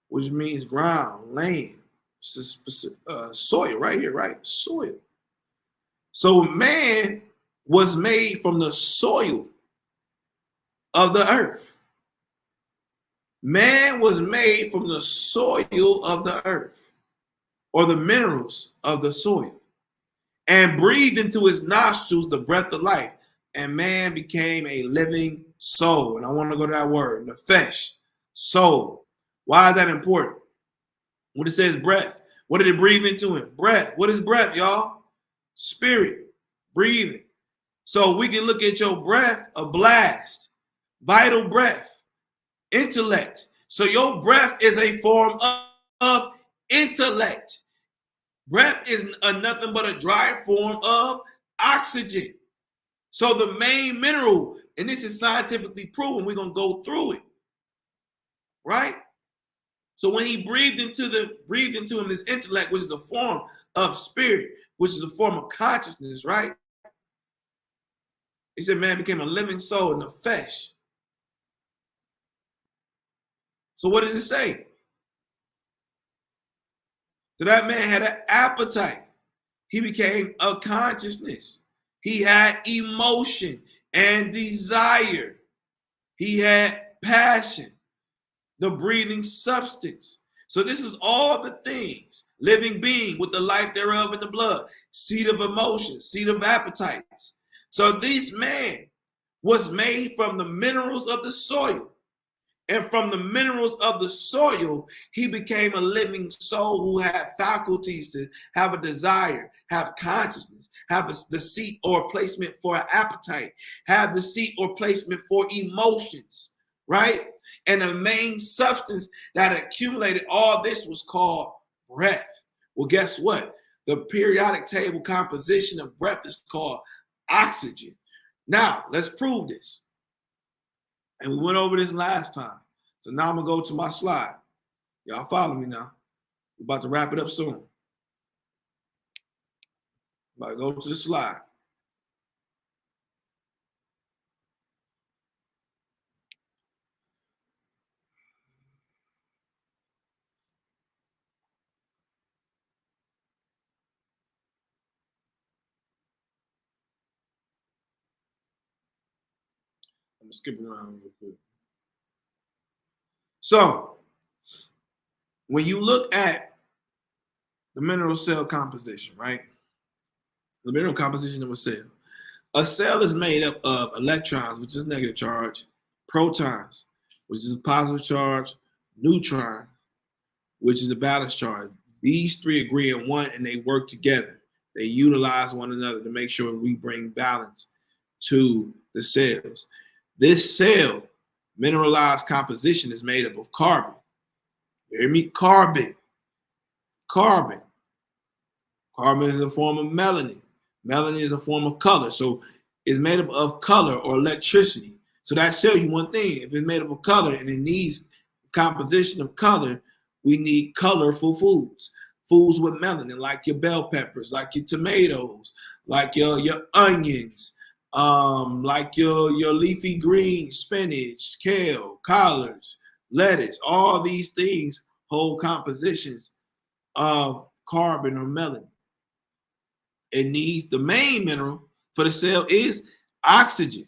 Which means ground, land, soil, right here, right? Soil. So man was made from the soil of the earth. Man was made from the soil of the earth, or the minerals of the soil, and breathed into his nostrils the breath of life, and man became a living soul. And I want to go to that word, nefesh, soul. Why is that important? When it says breath, what did it breathe into him? Breath. What is breath, y'all? Spirit, breathing. So we can look at your breath, a blast, vital breath, intellect. So your breath is a form of intellect. Breath is nothing but a dry form of oxygen. So the main mineral, and this is scientifically proven, we're going to go through it, right? So when he breathed into him this intellect, which is a form of spirit, which is a form of consciousness, right? He said man became a living soul, nefesh. So what does it say? So that man had an appetite. He became a consciousness. He had emotion and desire. He had passion, the breathing substance. So this is all the things, living being with the life thereof in the blood, seed of emotions, seed of appetites. So this man was made from the minerals of the soil. And from the minerals of the soil, he became a living soul who had faculties to have a desire, have consciousness, have the seat or placement for an appetite, have the seat or placement for emotions, right? And the main substance that accumulated all this was called breath. Well, guess what? The periodic table composition of breath is called oxygen. Now, let's prove this. And we went over this last time. So now I'm going to go to my slide. Y'all follow me now. We're about to wrap it up soon. About to go to the slide. I'm going to skip around real quick. So, when you look at the mineral cell composition, right? The mineral composition of a cell is made up of electrons, which is negative charge, protons, which is a positive charge, neutrons, which is a balanced charge. These three agree in one and they work together. They utilize one another to make sure we bring balance to the cells. This cell mineralized composition is made up of carbon. You hear me? Carbon. Carbon. Carbon is a form of melanin. Melanin is a form of color. So it's made up of color or electricity. So that tells you one thing. If it's made up of color and it needs composition of color, we need colorful foods. Foods with melanin, like your bell peppers, like your tomatoes, like your onions, like your leafy greens, spinach, kale, collards, lettuce. All these things hold compositions of carbon or melanin. It needs the main mineral for the cell is oxygen.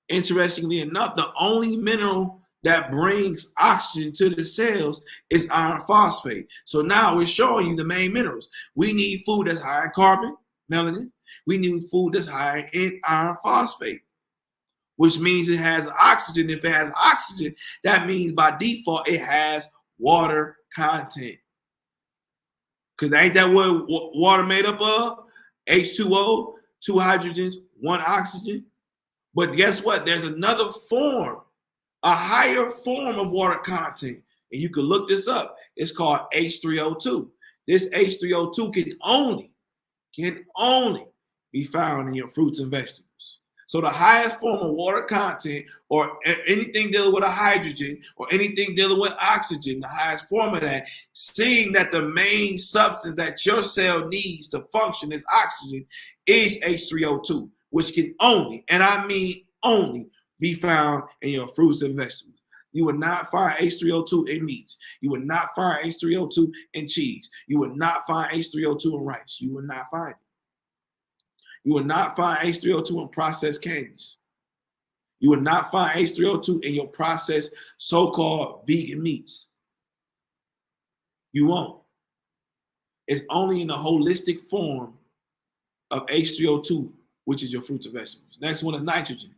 Interestingly enough, the only mineral that brings oxygen to the cells is iron phosphate. So now we're showing you the main minerals. We need food that's high in carbon, melanin. We need food that's high in iron phosphate, which means it has oxygen. If it has oxygen, that means by default it has water content. Because ain't that what water made up of? H2O, 2 hydrogens, 1 oxygen. But guess what? There's another form, a higher form of water content. And you can look this up. It's called H3O2. This H3O2 can only be found in your fruits and vegetables. So the highest form of water content, or anything dealing with a hydrogen, or anything dealing with oxygen, the highest form of that, seeing that the main substance that your cell needs to function as oxygen is H3O2, which can only, and I mean only, be found in your fruits and vegetables. You will not find H3O2 in meats. You will not find H3O2 in cheese. You will not find H3O2 in rice. You will not find it. You will not find H3O2 in processed candies. You will not find H3O2 in your processed so-called vegan meats. You won't. It's only in the holistic form of H3O2, which is your fruits and vegetables. Next one is nitrogen,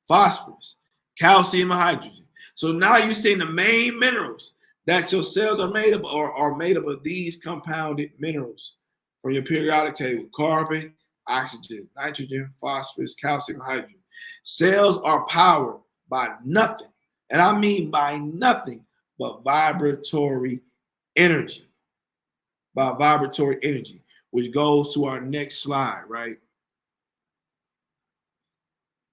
phosphorus, calcium, and hydrogen. So now you're seeing the main minerals that your cells are made of are made up of these compounded minerals from your periodic table: carbon, oxygen, nitrogen, phosphorus, calcium, and hydrogen. Cells are powered by nothing, and I mean by nothing but vibratory energy. By vibratory energy, which goes to our next slide, right?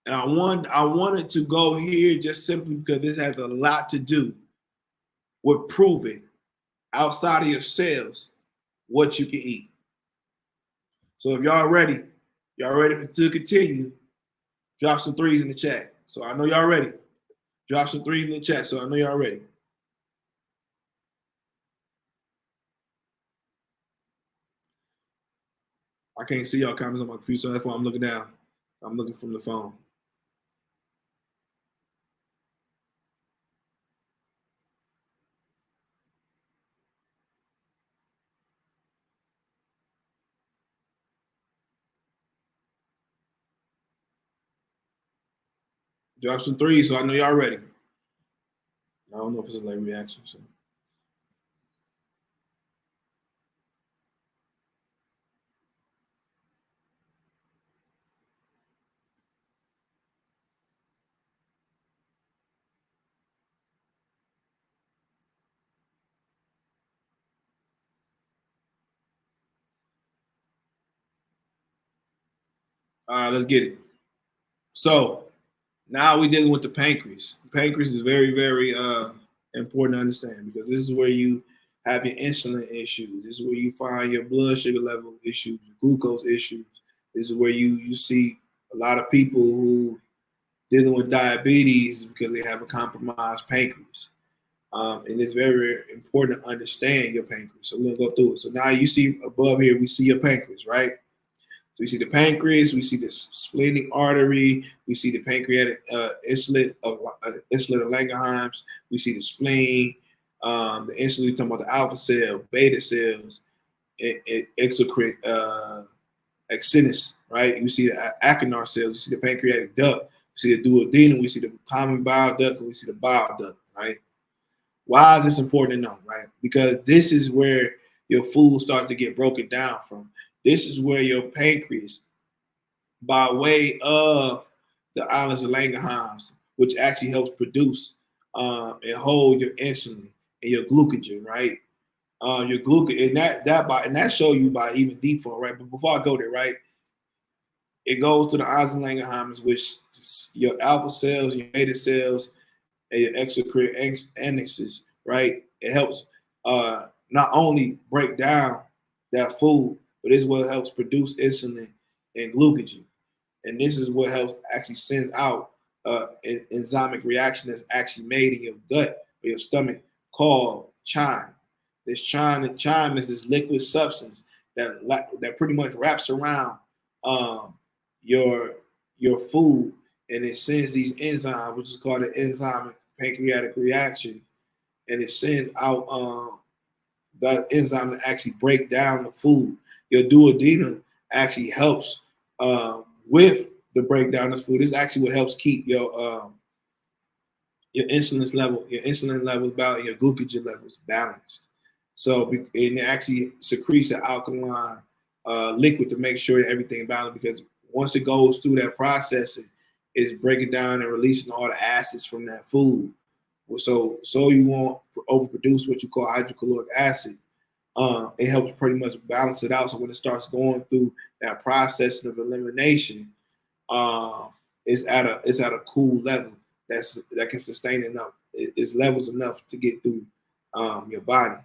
And I wanted to go here just simply because this has a lot to do with proving outside of your cells what you can eat. So if y'all ready to continue, drop some threes in the chat. So I know y'all ready. Drop some threes in the chat so I know y'all ready. I can't see y'all comments on my computer, so that's why I'm looking down. I'm looking from the phone. Drop some threes so I know y'all ready. I don't know if it's a late reaction. So. Let's get it. So now we're dealing with the pancreas. The pancreas is very, very important to understand because this is where you have your insulin issues. This is where you find your blood sugar level issues, your glucose issues. This is where you see a lot of people who dealing with diabetes because they have a compromised pancreas. And it's very important to understand your pancreas. So we're gonna go through it. So now you see above here, we see your pancreas, right? So we see the pancreas, we see the splenic artery, we see the pancreatic islet of Langerhans, we see the spleen, the insulin talking about the alpha cell, beta cells, exocrine, axinus, right? You see the acinar cells, you see the pancreatic duct, we see the duodenum, we see the common bile duct, and we see the bile duct, right? Why is this important to know, right? Because this is where your food starts to get broken down from. This is where your pancreas, by way of the islands of Langerhans, which actually helps produce and hold your insulin and your glucogen, right? Your glucogen, and that show you by even default, right? But before I go there, right, it goes to the islands of Langerhans, which your alpha cells, your beta cells, and your exocrine annexes, right? It helps not only break down that food, but it's what helps produce insulin and glucogen. And this is what helps actually sends out an enzymic reaction that's actually made in your gut or your stomach called chyme. This chyme is this liquid substance that pretty much wraps around your food, and it sends these enzymes, which is called an enzymic pancreatic reaction, and it sends out the enzyme to actually break down the food. Your duodenum actually helps with the breakdown of food. This is actually what helps keep your insulin levels balanced, your glucogen levels balanced. So and it actually secretes an alkaline liquid to make sure that everything balanced, because once it goes through that processing, it's breaking down and releasing all the acids from that food. So you won't overproduce what you call hydrochloric acid. It helps pretty much balance it out. So when it starts going through that process of elimination, it's at a cool level that can sustain enough. It's levels enough to get through your body.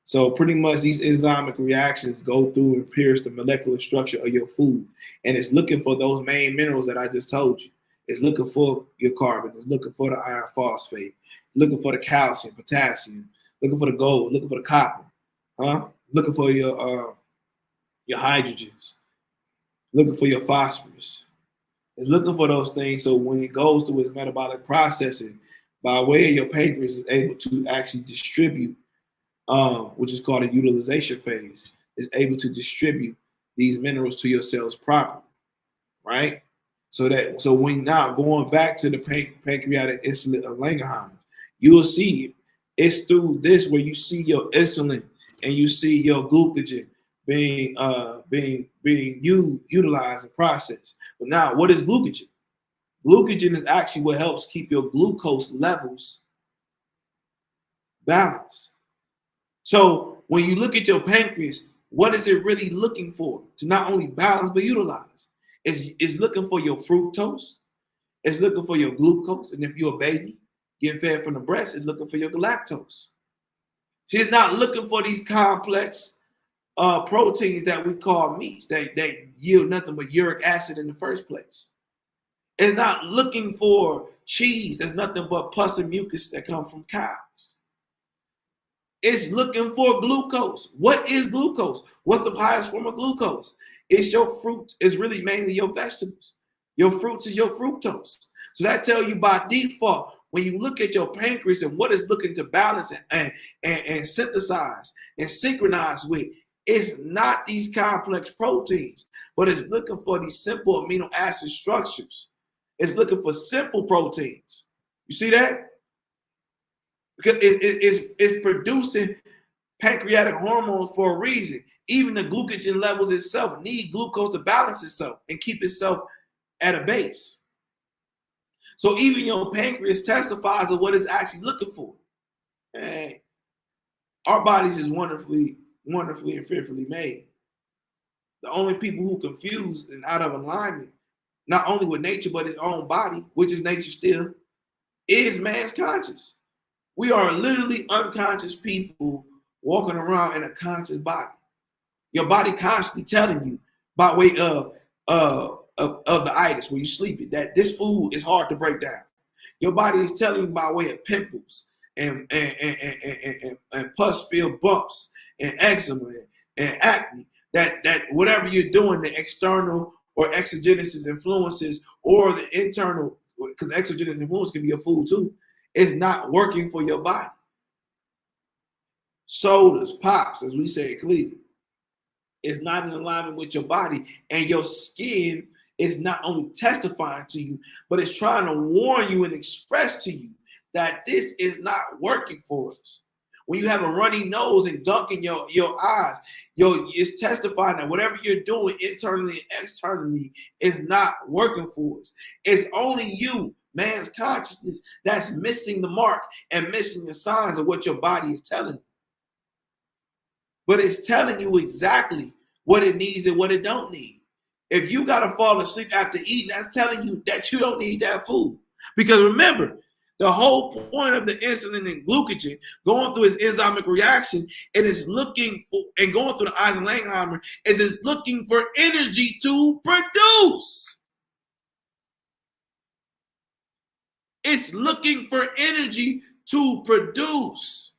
So pretty much these enzymic reactions go through and pierce the molecular structure of your food. And it's looking for those main minerals that I just told you. It's looking for your carbon. It's looking for the iron phosphate. Looking for the calcium, potassium. Looking for the gold. Looking for the copper. Looking for your hydrogens. Looking for your phosphorus. It's looking for those things. So when it goes through its metabolic processing, by way of your pancreas is able to actually distribute, which is called a utilization phase, is able to distribute these minerals to your cells properly, right? So when now going back to the pancreatic insulin of Langerhans, you will see it's through this where you see your insulin and you see your glucogen being utilized and processed. But now, what is glucogen? Glucogen is actually what helps keep your glucose levels balanced. So when you look at your pancreas, what is it really looking for? To not only balance but utilize. It's looking for your fructose. It's looking for your glucose. And if you're a baby getting fed from the breast, it's looking for your galactose. She's not looking for these complex proteins that we call meats that yield nothing but uric acid in the first place. It's not looking for cheese that's nothing but pus and mucus that come from cows. It's looking for glucose. What is glucose? What's the highest form of glucose? It's your fruit. It's really mainly your vegetables. Your fruits is your fructose. So that tells you by default, when you look at your pancreas and what it's looking to balance and synthesize and synchronize with, it's not these complex proteins, but it's looking for these simple amino acid structures. It's looking for simple proteins. You see that? Because it's producing pancreatic hormones for a reason. Even the glucogen levels itself need glucose to balance itself and keep itself at a base. So even your pancreas testifies of what it's actually looking for. Hey, our bodies is wonderfully and fearfully made. The only people who confuse and out of alignment, not only with nature, but his own body, which is nature still, is man's conscious. We are literally unconscious people walking around in a conscious body. Your body constantly telling you by way of the itis where you sleep it, that this food is hard to break down. Your body is telling you by way of pimples and pus-filled bumps and eczema and acne that whatever you're doing, the external or exogenous influences or the internal, because exogenous influence can be a food too, is not working for your body. Sodas, pops, as we say in Cleveland, is not in alignment with your body, and your skin is not only testifying to you, but it's trying to warn you and express to you that this is not working for us. When you have a runny nose and gunk in your eyes, it's testifying that whatever you're doing internally and externally is not working for us. It's only you, man's consciousness, that's missing the mark and missing the signs of what your body is telling you. But it's telling you exactly what it needs and what it don't need. If you got to fall asleep after eating, that's telling you that you don't need that food. Because remember, the whole point of the insulin and glucogen going through its enzymic reaction, it is looking for, and going through the Eisenhower, is it's looking for energy to produce. It's looking for energy to produce.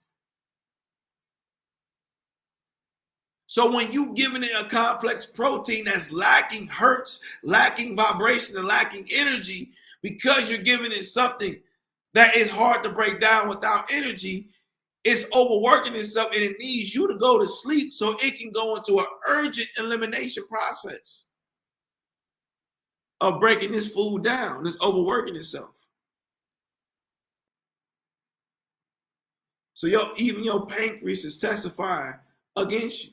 So when you giving it a complex protein that's lacking hertz, lacking vibration, and lacking energy, because you're giving it something that is hard to break down without energy, it's overworking itself and it needs you to go to sleep so it can go into an urgent elimination process of breaking this food down. It's overworking itself. So even your pancreas is testifying against you.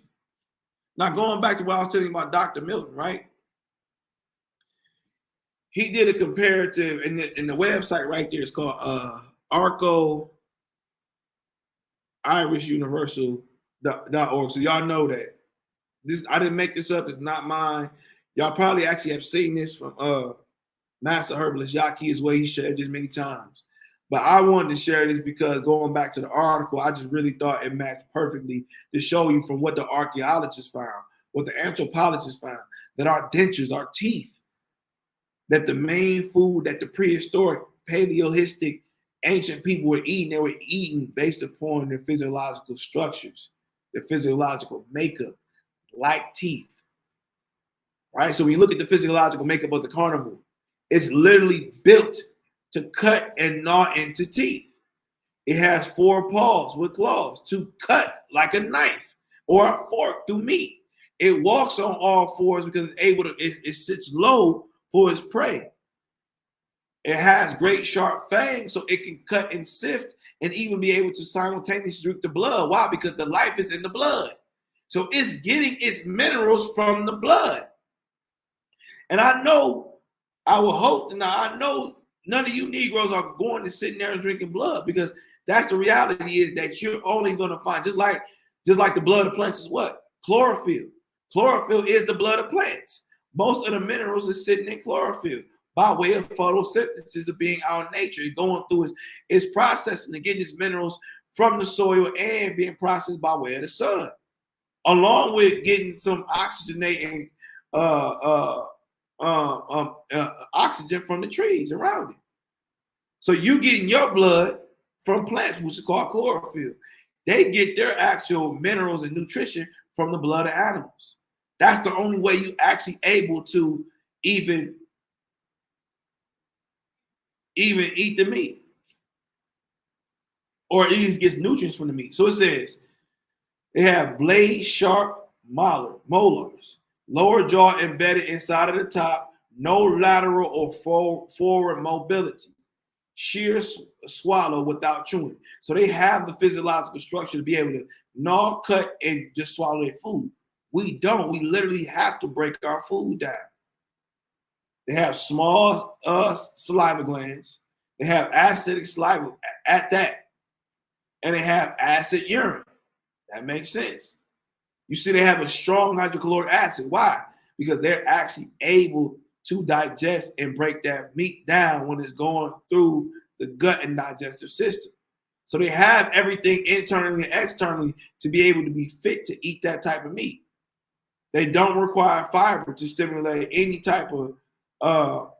Now, going back to what I was telling you about Dr. Milton, right? He did a comparative in the website right there. It's called Arco Irish Universal.org. So y'all know that this, I didn't make this up. It's not mine. Y'all probably actually have seen this from Master Herbalist Yaki as well. He shared this many times. But I wanted to share this because going back to the article, I just really thought it matched perfectly to show you from what the archaeologists found, what the anthropologists found, that our dentures, our teeth, that the main food that the prehistoric, paleolithic, ancient people were eating, they were eating based upon their physiological structures, their physiological makeup, like teeth, right? So when you look at the physiological makeup of the carnivore, it's literally built to cut and gnaw into teeth. It has 4 paws with claws to cut like a knife or a fork through meat. It walks on all fours because it's able to, it sits low for its prey. It has great sharp fangs so it can cut and sift and even be able to simultaneously drink the blood. Why? Because the life is in the blood. So it's getting its minerals from the blood. And I know, I will hope, and I know none of you Negroes are going to sitting there and drinking blood, because that's the reality, is that you're only going to find, just like the blood of plants is what? Chlorophyll. Chlorophyll is the blood of plants. Most of the minerals are sitting in chlorophyll by way of photosynthesis of being out in nature. It's going through its processing to get its minerals from the soil and being processed by way of the sun, along with getting some oxygenating oxygen from the trees around it. So you getting your blood from plants, which is called chlorophyll. They get their actual minerals and nutrition from the blood of animals. That's the only way you actually able to even eat the meat, or at least gets nutrients from the meat. So it says they have blade sharp molars, lower jaw embedded inside of the top, no lateral or forward mobility, sheer swallow without chewing. So they have the physiological structure to be able to gnaw, cut, and just swallow their food. We don't. We literally have to break our food down. They have small saliva glands. They have acidic saliva at that. And they have acid urine. That makes sense. You see, they have a strong hydrochloric acid. Why? Because they're actually able to digest and break that meat down when it's going through the gut and digestive system. So they have everything internally and externally to be able to be fit to eat that type of meat. They don't require fiber to stimulate any type of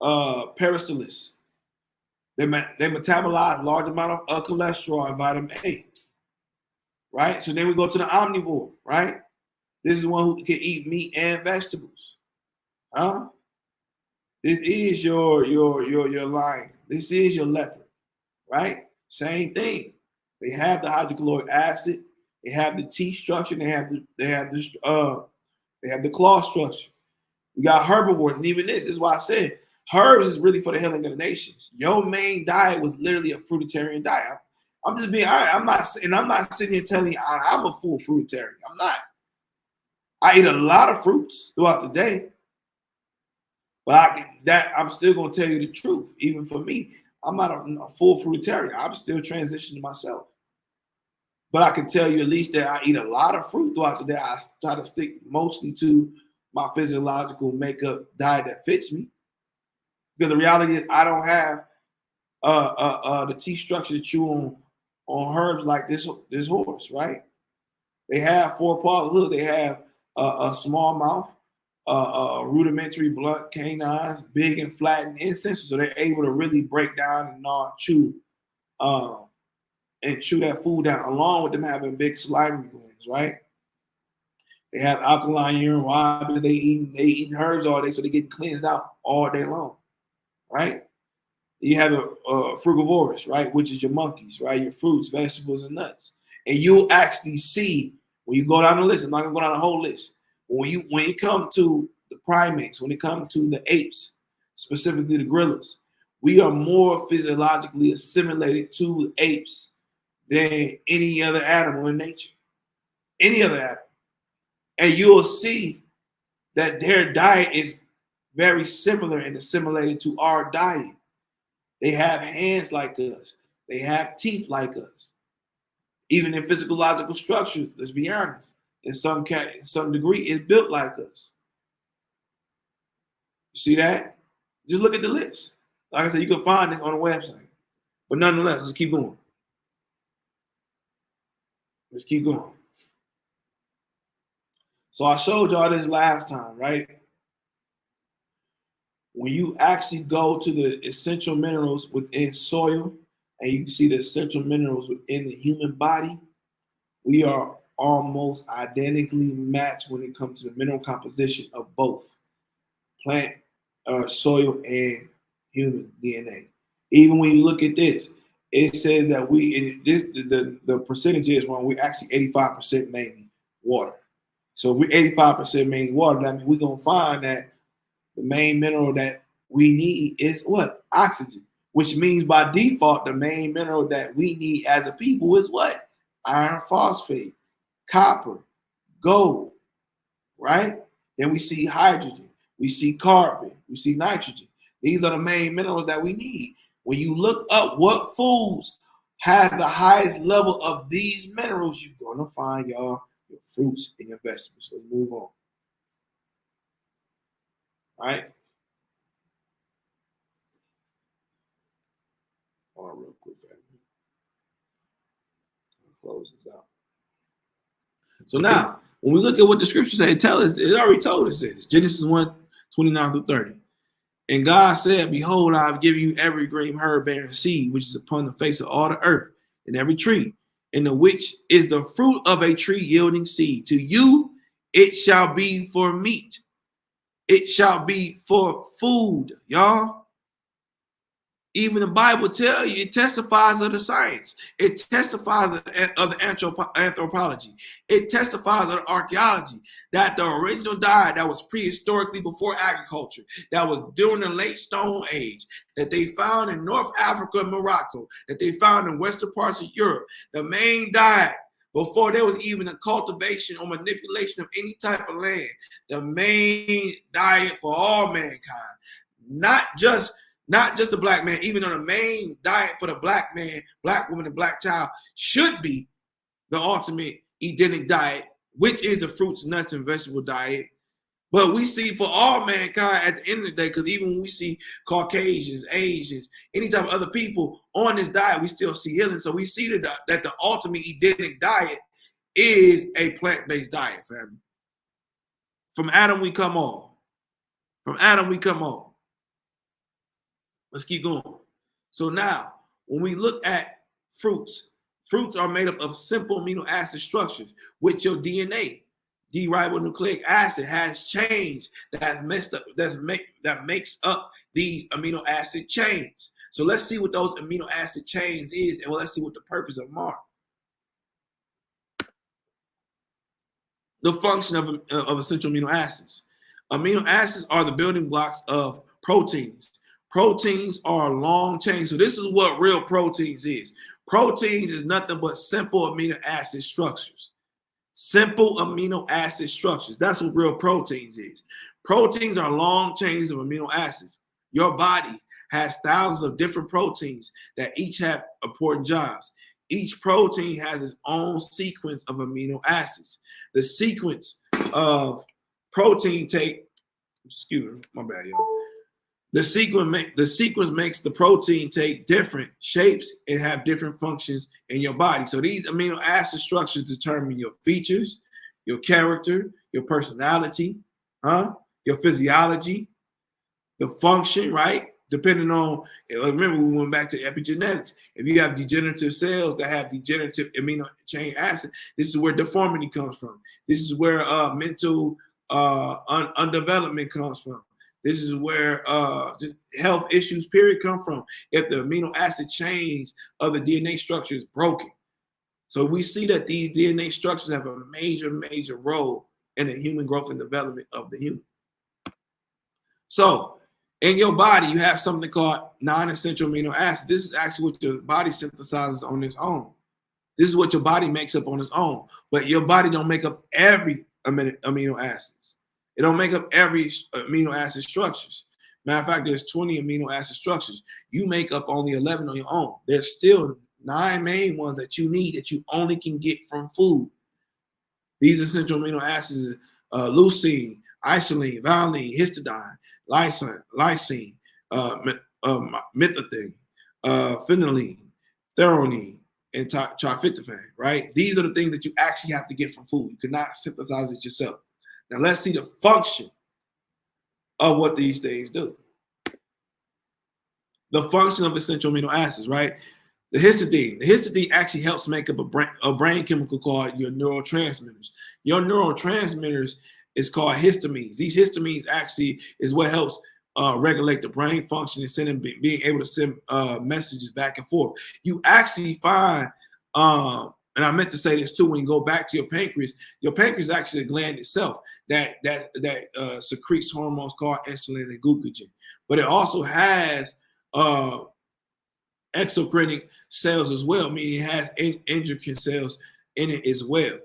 peristalsis. They metabolize large amount of cholesterol and vitamin A, right? So then we go to the omnivore, right? This is one who can eat meat and vegetables. Huh? This is your lion. This is your leopard, right? Same thing. They have the hydrochloric acid. They have the teeth structure. They have the claw structure. We got herbivores, and even this is why I said herbs is really for the healing of the nations. Your main diet was literally a fruitarian diet. I'm just being honest. I'm not sitting here telling you I'm a full fruitarian. I'm not. I eat a lot of fruits throughout the day, but I'm still gonna tell you the truth. Even for me, I'm not a full fruitarian. I'm still transitioning myself. But I can tell you at least that I eat a lot of fruit throughout the day. I try to stick mostly to my physiological makeup diet that fits me. Because the reality is I don't have the teeth structure to chew on herbs like this horse, right? They have 4 paws. Look, they have a small mouth, rudimentary blunt canines, big and flattened incisors, so they're able to really break down and gnaw, chew that food down, along with them having big salivary glands, right? They have alkaline urine. Why? Because they eating herbs all day, so they get cleansed out all day long, right? You have a frugivorous, right, which is your monkeys, right, your fruits, vegetables, and nuts. And you'll actually see when you go down the list. I'm not gonna go down the whole list. When you come to the primates, when it comes to the apes, specifically the gorillas, we are more physiologically assimilated to apes than any other animal in nature. Any other animal. And you'll see that their diet is very similar and assimilated to our diet. They have hands like us. They have teeth like us. Even in physiological structure, let's be honest, in some degree, it's built like us. You see that? Just look at the list. Like I said, you can find this on the website. But nonetheless, let's keep going. Let's keep going. So I showed y'all this last time, right? When you actually go to the essential minerals within soil and you see the essential minerals within the human body, we are almost identically matched when it comes to the mineral composition of both plant, soil, and human DNA. Even when you look at this, it says that the percentage is wrong. We're actually 85% mainly water. So if we're 85% mainly water, that means we're gonna find that the main mineral that we need is what? Oxygen, which means by default, the main mineral that we need as a people is what? Iron phosphate, copper, gold, right? Then we see hydrogen, we see carbon, we see nitrogen. These are the main minerals that we need. When you look up what foods have the highest level of these minerals, you're gonna find your fruits and your vegetables. Let's move on. All right. Hold on real quick, family. Close this out. So now, when we look at what the scriptures say, it already told us this. Genesis 1:29-30. And God said, behold, I have given you every green herb bearing seed, which is upon the face of all the earth, and every tree, in the which is the fruit of a tree yielding seed. To you it shall be for meat. It shall be for food, y'all. Even the Bible tells you, it testifies of the science. It testifies of the anthropology. It testifies of the archaeology that the original diet that was prehistorically before agriculture, that was during the late Stone Age, that they found in North Africa and Morocco, that they found in western parts of Europe, the main diet before there was even a cultivation or manipulation of any type of land, the main diet for all mankind, not just the black man, even though the main diet for the black man, black woman, and black child should be the ultimate Edenic diet, which is the fruits, nuts, and vegetable diet. But we see for all mankind at the end of the day, because even when we see Caucasians, Asians, any type of other people on this diet, we still see healing. So we see that the ultimate Edenic diet is a plant-based diet, family. From Adam we come on. From Adam we come on. Let's keep going. So now, when we look at fruits are made up of simple amino acid structures, which your DNA, deribonucleic acid, has changed that makes up these amino acid chains. So let's see what those amino acid chains is, and let's see what the purpose of them are. The function of essential amino acids. Amino acids are the building blocks of proteins. Proteins are long chains. So this is what real proteins is. Proteins is nothing but simple amino acid structures. Simple amino acid structures. That's what real proteins is. Proteins are long chains of amino acids. Your body has thousands of different proteins that each have important jobs. Each protein has its own sequence of amino acids. The sequence of protein excuse me, my bad, y'all. The sequence makes the protein take different shapes and have different functions in your body. So these amino acid structures determine your features, your character, your personality, your physiology, the function, right? Depending on, remember we went back to epigenetics. If you have degenerative cells that have degenerative amino chain acid, this is where deformity comes from. This is where mental undevelopment comes from. This is where health issues, period, come from if the amino acid chains of the DNA structure is broken. So we see that these DNA structures have a major role in the human growth and development of the human. So in your body, you have something called non-essential amino acids. This is actually what your body synthesizes on its own. This is what your body makes up on its own. But your body don't make up every amino acids. It don't make up every amino acid structures. Matter of fact, there's 20 amino acid structures. You make up only 11 on your own. There's still 9 main ones that you need that you only can get from food. These essential amino acids, leucine, isoleucine, valine, histidine, lysine, methylene, phenylene, threonine, and tryptophan, right? These are the things that you actually have to get from food. You cannot synthesize it yourself. Now let's see the function of what these things do. The function of essential amino acids, right? The histidine actually helps make up a brain chemical called your neurotransmitters. Your neurotransmitters is called histamines. These histamines actually is what helps regulate the brain function and being able to send messages back and forth. You actually find, and I meant to say this too, when you go back to your pancreas is actually a gland itself that secretes hormones called insulin and glucagon. But it also has exocrinic cells as well, meaning it has endocrine cells in it as well,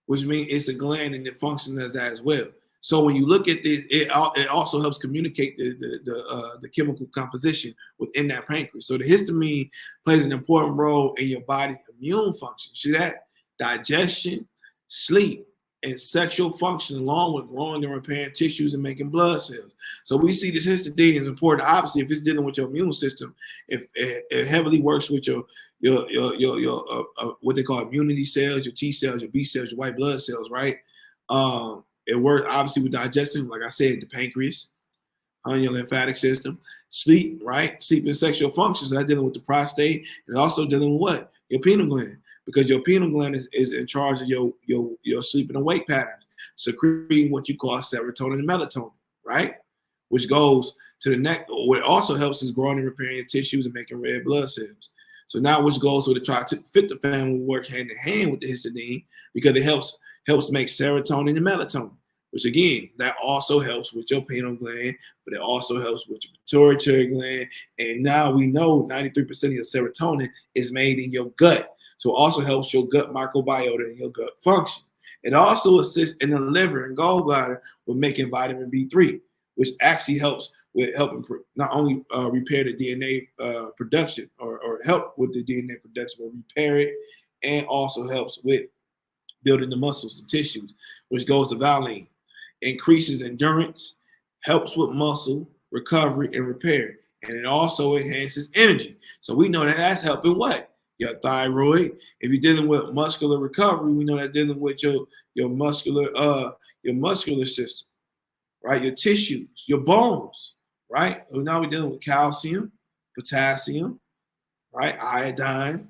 which means it's a gland and it functions as that as well. So when you look at this, it also helps communicate the chemical composition within that pancreas. So the histamine plays an important role in your body's immune function. See that? Digestion, sleep, and sexual function, along with growing and repairing tissues and making blood cells. So we see this histidine is important. Obviously, if it's dealing with your immune system, if it heavily works with your what they call immunity cells, your T cells, your B cells, your white blood cells, right? It works obviously with digestion, like I said, the pancreas, on your lymphatic system, sleep, right? Sleep and sexual functions. That's dealing with the prostate, and also dealing with what? Your pineal gland. Because your pineal gland is in charge of your sleep and awake patterns, secreting what you call serotonin and melatonin, right? Which goes to the neck. What also helps is growing and repairing your tissues and making red blood cells. So now which goes with the tryptophan will work hand in hand with the histidine because it helps make serotonin and melatonin, which again, that also helps with your pineal gland, but it also helps with your pituitary gland. And now we know 93% of your serotonin is made in your gut. So it also helps your gut microbiota and your gut function. It also assists in the liver and gallbladder with making vitamin B3, which actually helps with helping not only repair the DNA production or help with the DNA production, but repair it, and also helps with building the muscles and tissues, which goes to valine. Increases endurance, helps with muscle recovery and repair, and it also enhances energy. So we know that that's helping what? Your thyroid. If you're dealing with muscular recovery, we know that dealing with your muscular system, right? Your tissues, your bones, right? So now we're dealing with calcium, potassium, right? Iodine,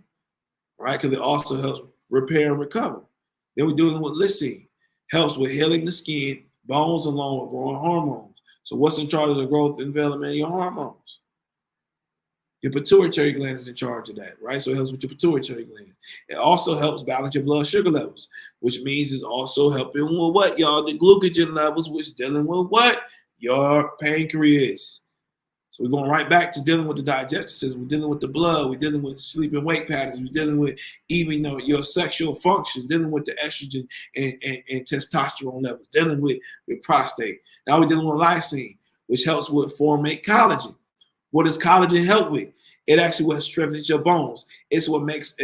right? Because it also helps repair and recover. Then we're dealing with lysine, helps with healing the skin, bones, along with growing hormones. So what's in charge of the growth and development of your hormones? Your pituitary gland is in charge of that, right? So it helps with your pituitary gland. It also helps balance your blood sugar levels, which means it's also helping with what, y'all? The glucagon levels, which dealing with what? Your pancreas. So we're going right back to dealing with the digestive system. We're dealing with the blood. We're dealing with sleep and wake patterns. We're dealing with even your sexual function, dealing with the estrogen and testosterone levels, dealing with prostate. Now we're dealing with lysine, which helps with formate collagen. What does collagen help with? It actually what strengthens your bones. It's what makes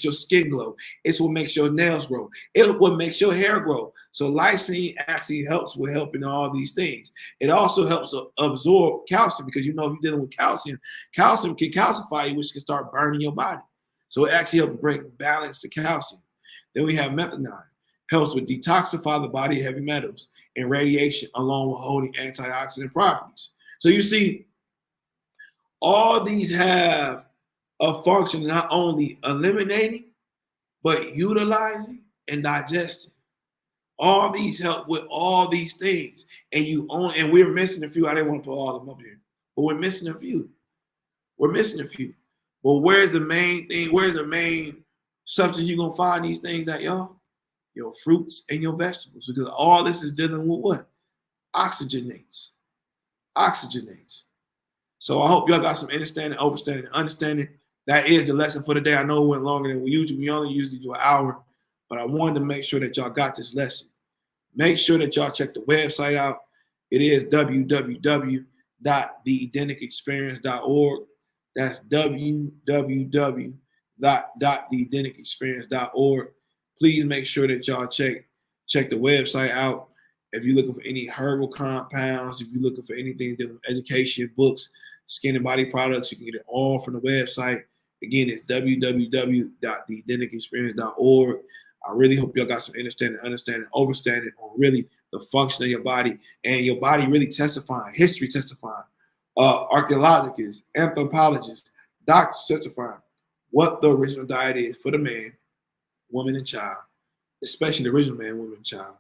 your skin glow. It's what makes your nails grow. It's what makes your hair grow. So lysine actually helps with helping all these things. It also helps absorb calcium because if you're dealing with calcium can calcify you, which can start burning your body. So it actually helps bring balance to calcium. Then we have methionine. Helps with detoxify the body of heavy metals and radiation, along with holding antioxidant properties. So you see, all these have a function not only eliminating, but utilizing and digesting. All these help with all these things. And we're missing a few. I didn't want to put all of them up here, but we're missing a few. But where's the main thing? Where's the main substance you're going to find these things at, y'all? Your fruits and your vegetables. Because all this is dealing with what? Oxygenates. So I hope y'all got some understanding. That is the lesson for the day. I know it went longer than we usually. We only usually do an hour, but I wanted to make sure that y'all got this lesson. Make sure that y'all check the website out. It is www.theidenticsexperience.org. That's www.theidenticsexperience.org. Please make sure that y'all check the website out. If you're looking for any herbal compounds, if you're looking for anything dealing with education, books, skin and body products. You can get it all from the website. Again, it's www.theidentityexperience.org. I really hope y'all got some understanding, overstanding on really the function of your body and your body really testifying, history testifying, archaeologists, anthropologists, doctors testifying what the original diet is for the man, woman, and child, especially the original man, woman, and child,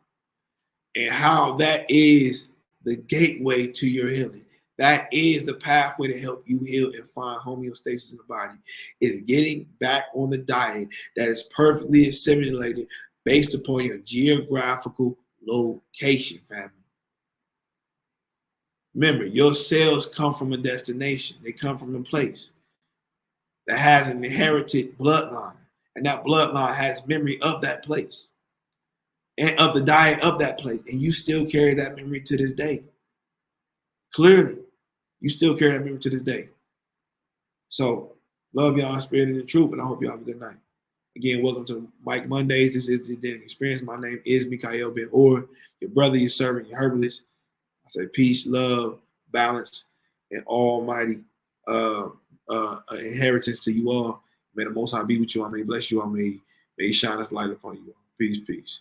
and how that is the gateway to your healing. That is the pathway to help you heal and find homeostasis in the body, is getting back on the diet that is perfectly assimilated based upon your geographical location, family. Remember, your cells come from a destination. They come from a place that has an inherited bloodline, and that bloodline has memory of that place and of the diet of that place, and you still carry that memory to this day. Clearly, you still carry that memory to this day. So, love y'all in spirit and in truth, and I hope y'all have a good night. Again, welcome to Mike Mondays. This is the Identity Experience. My name is Mikael Ben-Or, your brother, your servant, your herbalist. I say peace, love, balance, and almighty inheritance to you all. May the Most High be with you. I may bless you. I may shine His light upon you all. Peace, peace.